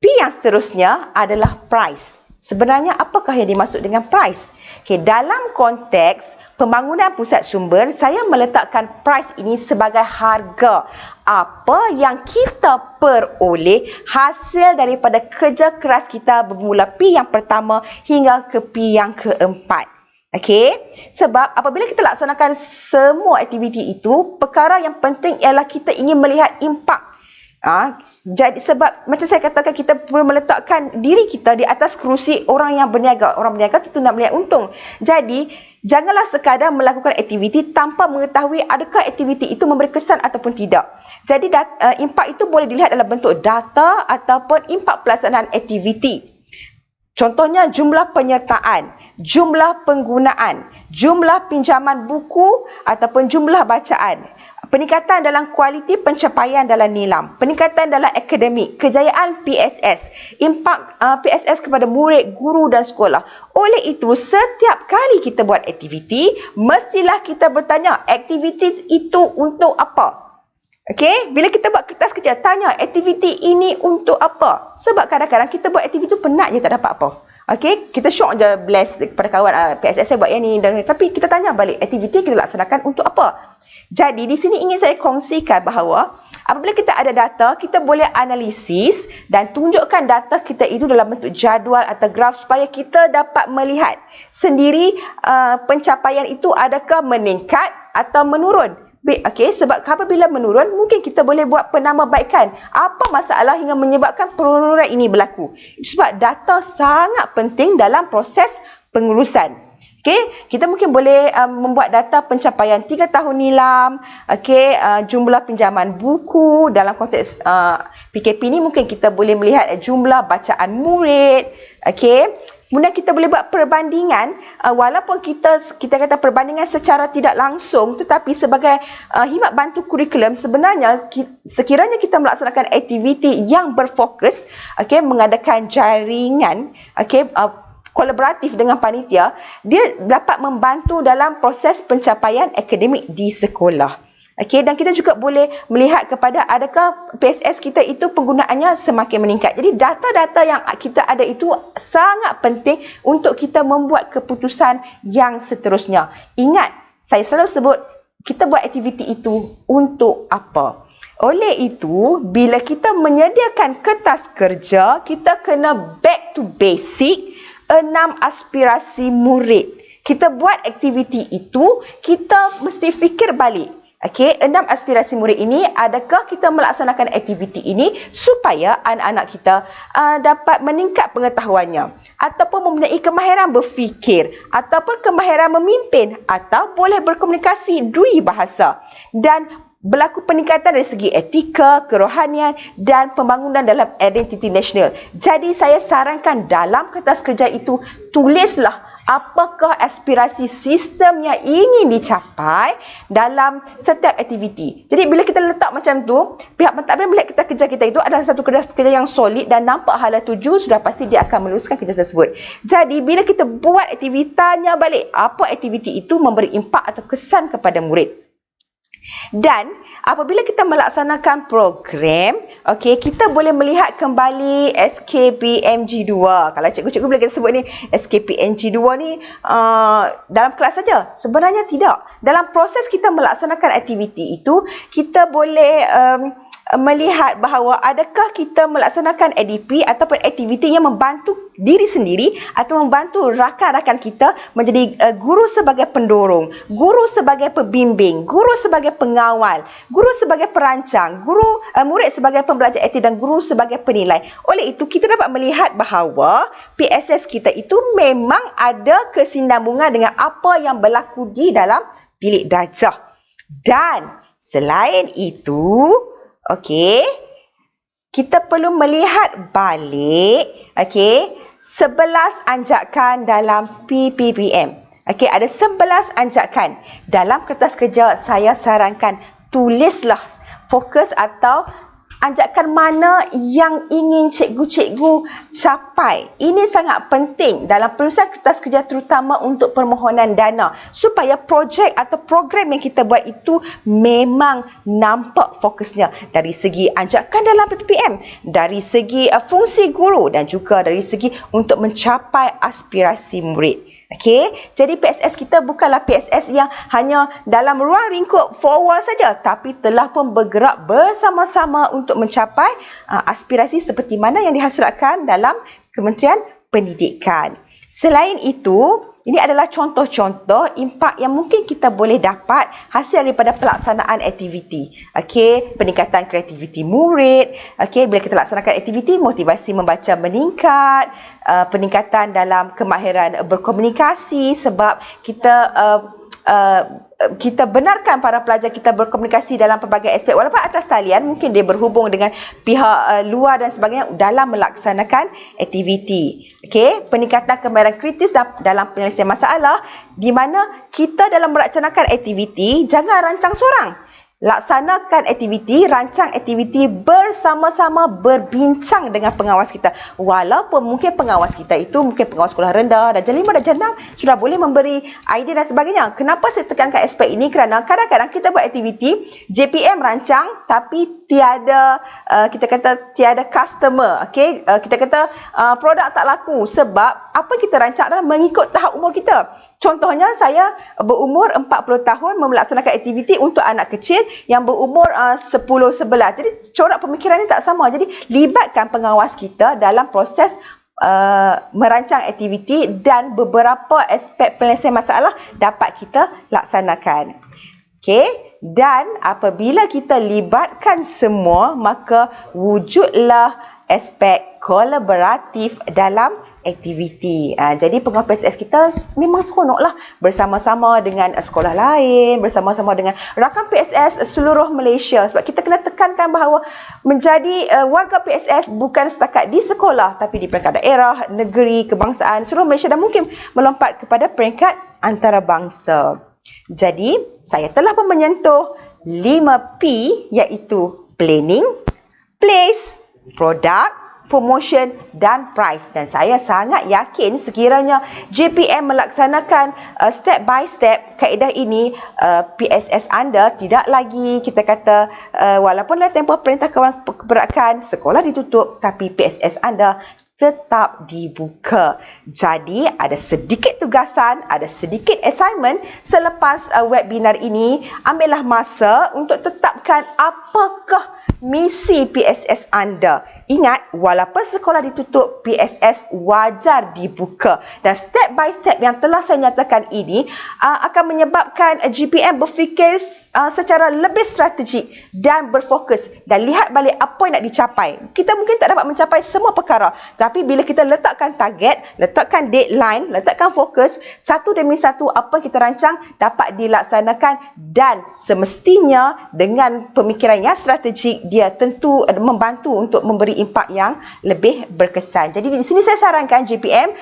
P yang seterusnya adalah price. Sebenarnya apakah yang dimaksud dengan price? Okay, dalam konteks pembangunan pusat sumber, saya meletakkan price ini sebagai harga apa yang kita peroleh hasil daripada kerja keras kita bermula P yang pertama hingga ke P yang keempat. Okey, sebab apabila kita laksanakan semua aktiviti itu, perkara yang penting ialah kita ingin melihat impak. Jadi sebab macam saya katakan, kita perlu meletakkan diri kita di atas kerusi orang yang berniaga. Orang berniaga tentu nak melihat untung. Jadi janganlah sekadar melakukan aktiviti tanpa mengetahui adakah aktiviti itu memberi kesan ataupun tidak. Jadi impak itu boleh dilihat dalam bentuk data ataupun impak pelaksanaan aktiviti. Contohnya jumlah penyertaan, jumlah penggunaan, jumlah pinjaman buku ataupun jumlah bacaan, peningkatan dalam kualiti pencapaian dalam nilam, peningkatan dalam akademik, kejayaan PSS, impak PSS kepada murid, guru dan sekolah. Oleh itu, setiap kali kita buat aktiviti, mestilah kita bertanya, aktiviti itu untuk apa? Okey, bila kita buat kertas kerja, tanya aktiviti ini untuk apa? Sebab kadang-kadang kita buat aktiviti tu penat je tak dapat apa. Okey, kita syok je bless kepada kawan, PSS saya buat yang ni, tapi kita tanya balik, aktiviti kita laksanakan untuk apa? Jadi di sini ingin saya kongsikan bahawa apabila kita ada data, kita boleh analisis dan tunjukkan data kita itu dalam bentuk jadual atau graf supaya kita dapat melihat sendiri pencapaian itu adakah meningkat atau menurun. Okey, sebab apabila menurun, mungkin kita boleh buat penambahbaikan. Apa masalah hingga menyebabkan penurunan ini berlaku? Sebab data sangat penting dalam proses pengurusan. Okey, kita mungkin boleh membuat data pencapaian 3 tahun nilam, okey, jumlah pinjaman buku dalam konteks PKP ni, mungkin kita boleh melihat jumlah bacaan murid, okey. Kemudian kita boleh buat perbandingan, walaupun kita kata perbandingan secara tidak langsung, tetapi sebagai khidmat bantu kurikulum, sebenarnya sekiranya kita melaksanakan aktiviti yang berfokus, okey, mengadakan jaringan, okey, kolaboratif dengan panitia, dia dapat membantu dalam proses pencapaian akademik di sekolah. Okey, dan kita juga boleh melihat kepada adakah PSS kita itu penggunaannya semakin meningkat. Jadi data-data yang kita ada itu sangat penting untuk kita membuat keputusan yang seterusnya. Ingat, saya selalu sebut, kita buat aktiviti itu untuk apa? Oleh itu, bila kita menyediakan kertas kerja, kita kena back to basic, 6 aspirasi murid. Kita buat aktiviti itu, kita mesti fikir balik. Okey, 6 aspirasi murid ini, adakah kita melaksanakan aktiviti ini supaya anak-anak kita dapat meningkat pengetahuannya, ataupun mempunyai kemahiran berfikir, ataupun kemahiran memimpin, atau boleh berkomunikasi dui bahasa, dan berlaku peningkatan dari segi etika, kerohanian dan pembangunan dalam identiti nasional. Jadi saya sarankan dalam kertas kerja itu, tulislah apakah aspirasi sistem yang ingin dicapai dalam setiap aktiviti. Jadi bila kita letak macam tu, pihak pentadbir melihat kertas kerja kita itu adalah satu kertas kerja yang solid dan nampak hala tuju, sudah pasti dia akan meneruskan kerja tersebut. Jadi bila kita buat aktiviti, tanya balik apa aktiviti itu memberi impak atau kesan kepada murid. Dan apabila kita melaksanakan program, okey, kita boleh melihat kembali SKPMG2. Kalau cikgu-cikgu bila kita sebut ni SKPMG2 ni dalam kelas saja, sebenarnya tidak. Dalam proses kita melaksanakan aktiviti itu, kita boleh melihat bahawa adakah kita melaksanakan ADP ataupun aktiviti yang membantu diri sendiri atau membantu rakan-rakan kita menjadi guru sebagai pendorong, guru sebagai pembimbing, guru sebagai pengawal, guru sebagai perancang, murid sebagai pembelajar aktif dan guru sebagai penilai. Oleh itu, kita dapat melihat bahawa PSS kita itu memang ada kesinambungan dengan apa yang berlaku di dalam bilik darjah. Dan selain itu, okey, kita perlu melihat balik, okey, 11 anjakan dalam PPPM. Okey, ada 11 anjakan. Dalam kertas kerja, saya sarankan tulislah fokus atau anjakan mana yang ingin cikgu-cikgu capai. Ini sangat penting dalam penulisan kertas kerja, terutama untuk permohonan dana, supaya projek atau program yang kita buat itu memang nampak fokusnya dari segi anjakan dalam PPPM, dari segi fungsi guru dan juga dari segi untuk mencapai aspirasi murid. Okey, jadi PSS kita bukanlah PSS yang hanya dalam ruang lingkup 4 wall saja, tapi telah pun bergerak bersama-sama untuk mencapai aspirasi seperti mana yang dihasilkan dalam Kementerian Pendidikan. Selain itu, ini adalah contoh-contoh impak yang mungkin kita boleh dapat hasil daripada pelaksanaan aktiviti. Okey, peningkatan kreativiti murid. Okey, bila kita laksanakan aktiviti, motivasi membaca meningkat, peningkatan dalam kemahiran berkomunikasi sebab kita benarkan para pelajar kita berkomunikasi dalam pelbagai aspek walaupun atas talian mungkin dia berhubung dengan pihak luar dan sebagainya dalam melaksanakan aktiviti. Okey, peningkatan kemahiran kritis dalam penyelesaian masalah di mana kita dalam melaksanakan aktiviti jangan rancang seorang. Laksanakan aktiviti, rancang aktiviti bersama-sama berbincang dengan pengawas kita. Walaupun mungkin pengawas kita itu mungkin pengawas sekolah rendah, darjah 5, darjah 6 sudah boleh memberi idea dan sebagainya. Kenapa saya tekankan aspek ini? Kerana kadang-kadang kita buat aktiviti, JPM rancang tapi tiada tiada customer. Okey, kita kata produk tak laku sebab apa kita rancang adalah mengikut tahap umur kita. Contohnya saya berumur 40 tahun melaksanakan aktiviti untuk anak kecil yang berumur 10-11. Jadi corak pemikirannya tak sama. Jadi libatkan pengawas kita dalam proses merancang aktiviti dan beberapa aspek penyelesaian masalah dapat kita laksanakan. Okey, dan apabila kita libatkan semua maka wujudlah aspek kolaboratif dalam aktiviti. Jadi pengawas PSS kita memang seronoklah bersama-sama dengan sekolah lain, bersama-sama dengan rakan PSS seluruh Malaysia. Sebab kita kena tekankan bahawa menjadi warga PSS bukan setakat di sekolah tapi di peringkat daerah, negeri, kebangsaan seluruh Malaysia dan mungkin melompat kepada peringkat antarabangsa. Jadi saya telah pun menyentuh 5P iaitu planning, place, product, promotion dan price. Dan saya sangat yakin sekiranya JPM melaksanakan step by step kaedah ini, PSS anda tidak lagi kita kata walaupun dalam tempoh Perintah Kawalan Pergerakan sekolah ditutup tapi PSS anda tetap dibuka. Jadi ada sedikit tugasan, ada sedikit assignment selepas webinar ini. Ambillah masa untuk tetapkan apakah misi PSS anda. Ingat, walaupun sekolah ditutup, PSS wajar dibuka. Dan step by step yang telah saya nyatakan ini akan menyebabkan GPM berfikir secara lebih strategik dan berfokus dan lihat balik apa yang nak dicapai. Kita mungkin tak dapat mencapai semua perkara, tapi bila kita letakkan target, letakkan deadline, letakkan fokus, satu demi satu apa yang kita rancang dapat dilaksanakan dan semestinya dengan pemikiran yang strategik dia tentu membantu untuk memberi impak yang lebih berkesan. Jadi di sini saya sarankan JPM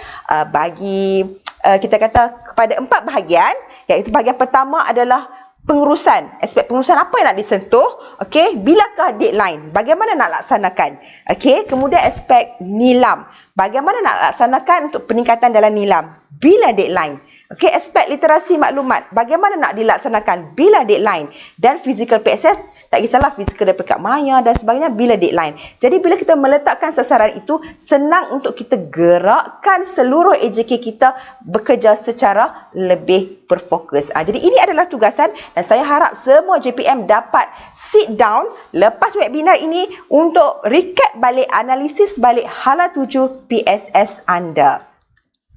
bagi kita kata kepada 4 bahagian, iaitu bahagian pertama adalah pengurusan. Aspek pengurusan apa yang nak disentuh, okey, bilakah deadline, bagaimana nak laksanakan. Okey, kemudian aspek nilam. Bagaimana nak laksanakan untuk peningkatan dalam nilam, bila deadline. Okey, aspek literasi maklumat, bagaimana nak dilaksanakan, bila deadline. Dan physical PSS, tak kisahlah fizikal dari peringkat maya dan sebagainya, bila deadline. Jadi bila kita meletakkan sasaran itu, senang untuk kita gerakkan seluruh AJK kita bekerja secara lebih berfokus. Jadi ini adalah tugasan dan saya harap semua JPM dapat sit down lepas webinar ini untuk recap balik, analisis balik hala 7 PSS anda.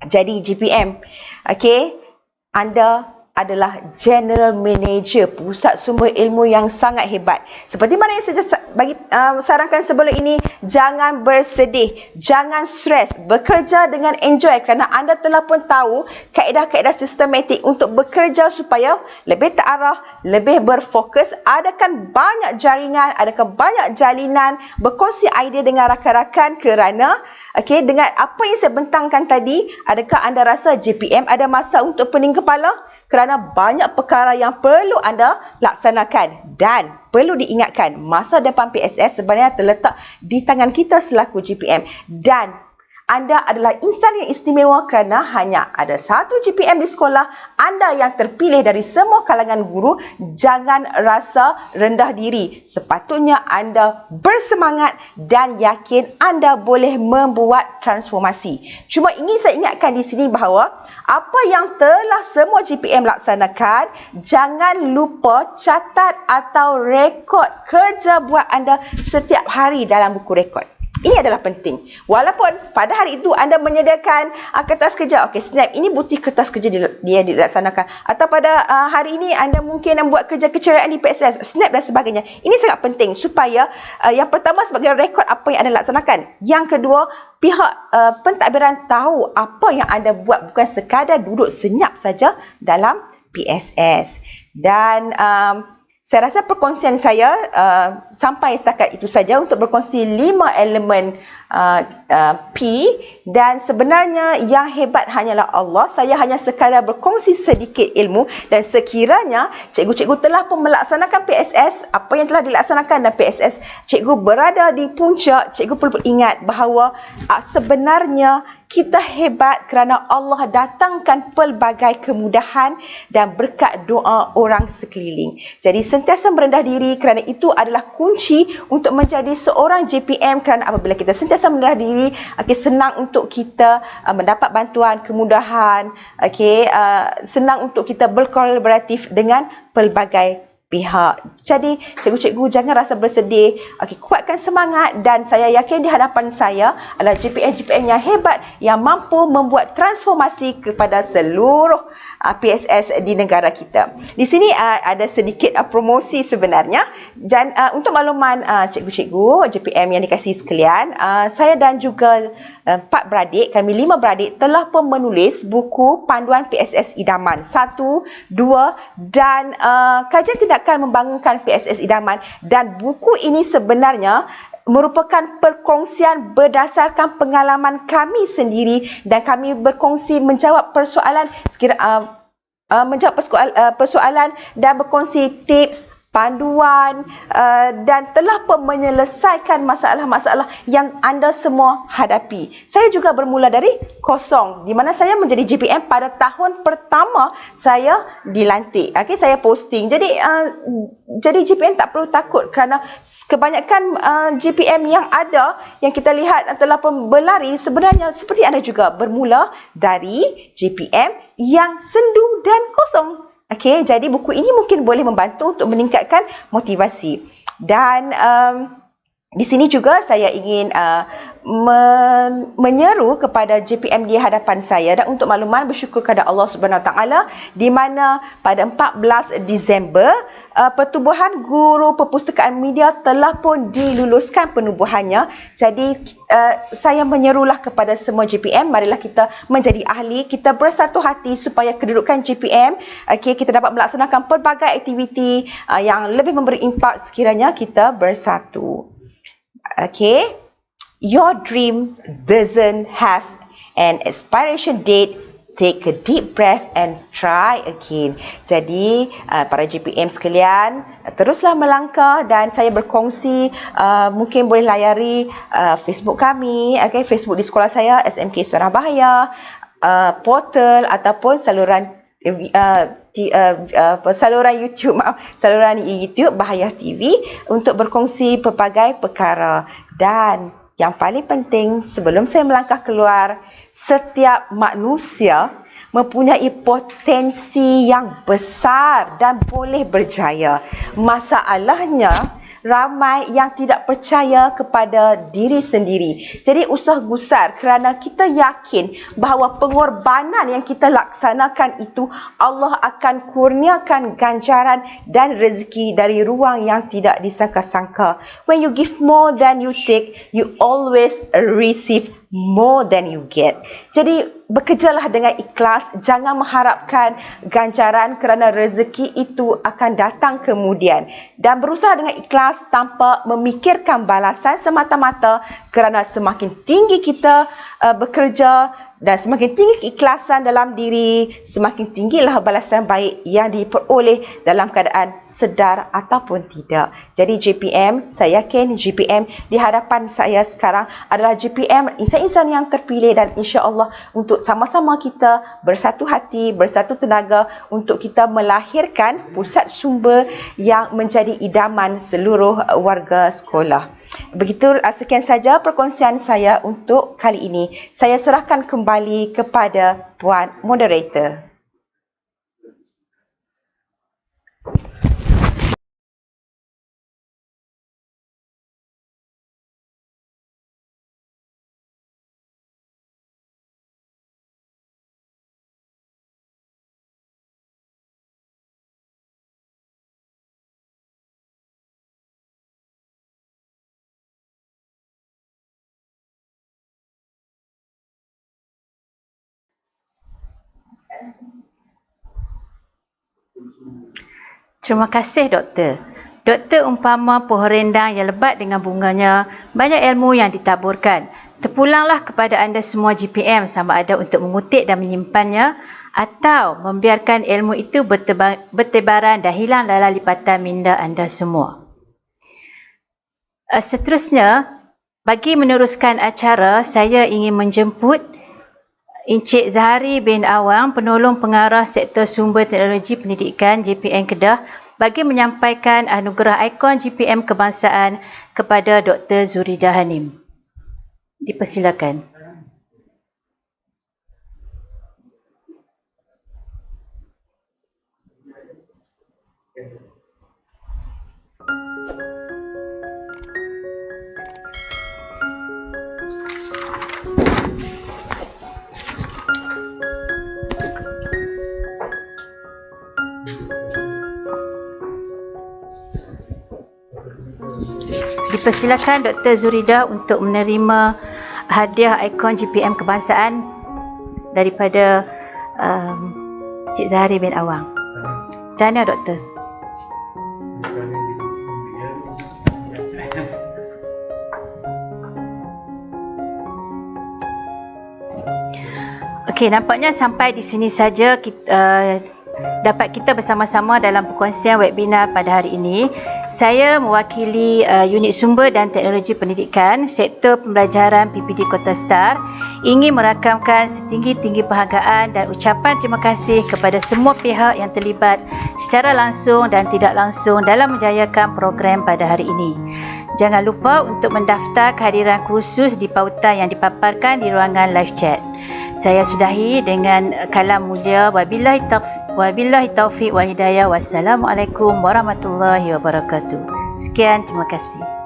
Jadi JPM, okey, anda adalah General Manager Pusat Sumber Ilmu yang sangat hebat. Seperti mana yang saya sarankan sebelum ini, jangan bersedih, jangan stres, bekerja dengan enjoy kerana anda telah pun tahu kaedah-kaedah sistematik untuk bekerja supaya lebih terarah, lebih berfokus, adakan banyak jaringan, adakan banyak jalinan, berkongsi idea dengan rakan-rakan kerana dengan apa yang saya bentangkan tadi, adakah anda rasa JPM ada masa untuk pening kepala? Kerana banyak perkara yang perlu anda laksanakan dan perlu diingatkan masa depan PSS sebenarnya terletak di tangan kita selaku JPM dan anda adalah insan yang istimewa kerana hanya ada satu JPM di sekolah. Anda yang terpilih dari semua kalangan guru. Jangan rasa rendah diri. Sepatutnya anda bersemangat dan yakin anda boleh membuat transformasi. Cuma ingin saya ingatkan di sini bahawa apa yang telah semua JPM laksanakan, jangan lupa catat atau rekod kerja buat anda setiap hari dalam buku rekod. Ini adalah penting. Walaupun pada hari itu anda menyediakan kertas kerja, okey, Snap, ini bukti kertas kerja dia dilaksanakan. Atau pada hari ini anda mungkin membuat kerja keceriaan di PSS, Snap dan sebagainya. Ini sangat penting supaya yang pertama sebagai rekod apa yang anda laksanakan. Yang kedua, pihak pentadbiran tahu apa yang anda buat, bukan sekadar duduk senyap saja dalam PSS. Dan saya rasa perkongsian saya sampai setakat itu saja untuk berkongsi 5 elemen P, dan sebenarnya yang hebat hanyalah Allah. Saya hanya sekadar berkongsi sedikit ilmu, dan sekiranya cikgu-cikgu telah pun melaksanakan PSS, apa yang telah dilaksanakan dan PSS cikgu berada di puncak, cikgu perlu ingat bahawa sebenarnya kita hebat kerana Allah datangkan pelbagai kemudahan dan berkat doa orang sekeliling. Jadi sentiasa merendah diri kerana itu adalah kunci untuk menjadi seorang JPM, kerana apabila kita sentiasa merendah diri, senang untuk kita mendapat bantuan, kemudahan, senang untuk kita berkolaboratif dengan pelbagai pihak. Jadi cikgu-cikgu jangan rasa bersedih, kuatkan semangat, dan saya yakin di hadapan saya adalah JPM-JPM yang hebat yang mampu membuat transformasi kepada seluruh PSS di negara kita. Di sini ada sedikit promosi sebenarnya, dan untuk makluman cikgu-cikgu JPM yang dikasihi sekalian, saya dan juga 4 beradik, kami 5 beradik telah pun menulis buku panduan PSS idaman 1, 2 dan kajian tindakan membangunkan PSS idaman, dan buku ini sebenarnya merupakan perkongsian berdasarkan pengalaman kami sendiri, dan kami berkongsi menjawab persoalan persoalan dan berkongsi tips, panduan, dan telah pun menyelesaikan masalah-masalah yang anda semua hadapi. Saya juga bermula dari kosong, di mana saya menjadi JPM pada tahun pertama saya dilantik. Saya posting. Jadi JPM tak perlu takut, kerana kebanyakan JPM yang ada, yang kita lihat telah pun berlari, sebenarnya seperti anda juga bermula dari JPM yang sendu dan kosong. Jadi buku ini mungkin boleh membantu untuk meningkatkan motivasi. Dan di sini juga saya ingin menyeru kepada JPM di hadapan saya, dan untuk makluman bersyukur kepada Allah Subhanahu Wa Taala, di mana pada 14 Disember Pertubuhan Guru Perpustakaan Media telah pun diluluskan penubuhannya. Jadi saya menyerulah kepada semua JPM, marilah kita menjadi ahli, kita bersatu hati supaya kedudukan JPM kita dapat melaksanakan pelbagai aktiviti yang lebih memberi impak sekiranya kita bersatu. Your dream doesn't have an expiration date. Take a deep breath and try again. Jadi para JPM sekalian, teruslah melangkah, dan saya berkongsi, mungkin boleh layari Facebook kami, Facebook di sekolah saya, SMK Suara Bahaya, portal ataupun saluran saluran YouTube Bahaya TV untuk berkongsi pelbagai perkara. Dan yang paling penting, sebelum saya melangkah keluar, setiap manusia mempunyai potensi yang besar dan boleh berjaya. Masalahnya, ramai yang tidak percaya kepada diri sendiri. Jadi usah gusar, kerana kita yakin bahawa pengorbanan yang kita laksanakan itu, Allah akan kurniakan ganjaran dan rezeki dari ruang yang tidak disangka-sangka. When you give more than you take, you always receive more than you get. Jadi bekerjalah dengan ikhlas, jangan mengharapkan ganjaran, kerana rezeki itu akan datang kemudian, dan berusaha dengan ikhlas tanpa memikirkan balasan semata-mata, kerana semakin tinggi kita bekerja dan semakin tinggi keikhlasan dalam diri, semakin tinggilah balasan baik yang diperoleh dalam keadaan sedar ataupun tidak. Jadi JPM, saya yakin JPM di hadapan saya sekarang adalah JPM insan-insan yang terpilih, dan insya-Allah untuk sama-sama kita bersatu hati, bersatu tenaga untuk kita melahirkan pusat sumber yang menjadi idaman seluruh warga sekolah. Begitu, sekian saja perkongsian saya untuk kali ini. Saya serahkan kembali kepada Puan Moderator. Terima kasih Doktor. Doktor umpama pohon rendang yang lebat dengan bunganya, banyak ilmu yang ditaburkan. Terpulanglah kepada anda semua GPM sama ada untuk mengutip dan menyimpannya atau membiarkan ilmu itu bertebaran dan hilang dalam lipatan minda anda semua. Seterusnya, bagi meneruskan acara, saya ingin menjemput Encik Zahari bin Awang, penolong pengarah Sektor Sumber Teknologi Pendidikan JPM Kedah, bagi menyampaikan anugerah ikon GPM kebangsaan kepada Dr. Zuridah Hanim. Dipersilakan. Dipersilakan Dr. Zuridah untuk menerima hadiah ikon GPM kebangsaan daripada Cik Zahari bin Awang. Tahniah Doktor. Okey, nampaknya sampai di sini saja dapat kita bersama-sama dalam perkongsian webinar pada hari ini. Saya mewakili Unit Sumber dan Teknologi Pendidikan Sektor Pembelajaran PPD Kota Star ingin merakamkan setinggi-tinggi penghargaan dan ucapan terima kasih kepada semua pihak yang terlibat secara langsung dan tidak langsung dalam menjayakan program pada hari ini. Jangan lupa untuk mendaftar kehadiran khusus di pautan yang dipaparkan di ruangan live chat. Saya sudahi dengan kalam mulia. Wabillahi taufiq wal hidayah. Wassalamualaikum warahmatullahi wabarakatuh. Sekian, terima kasih.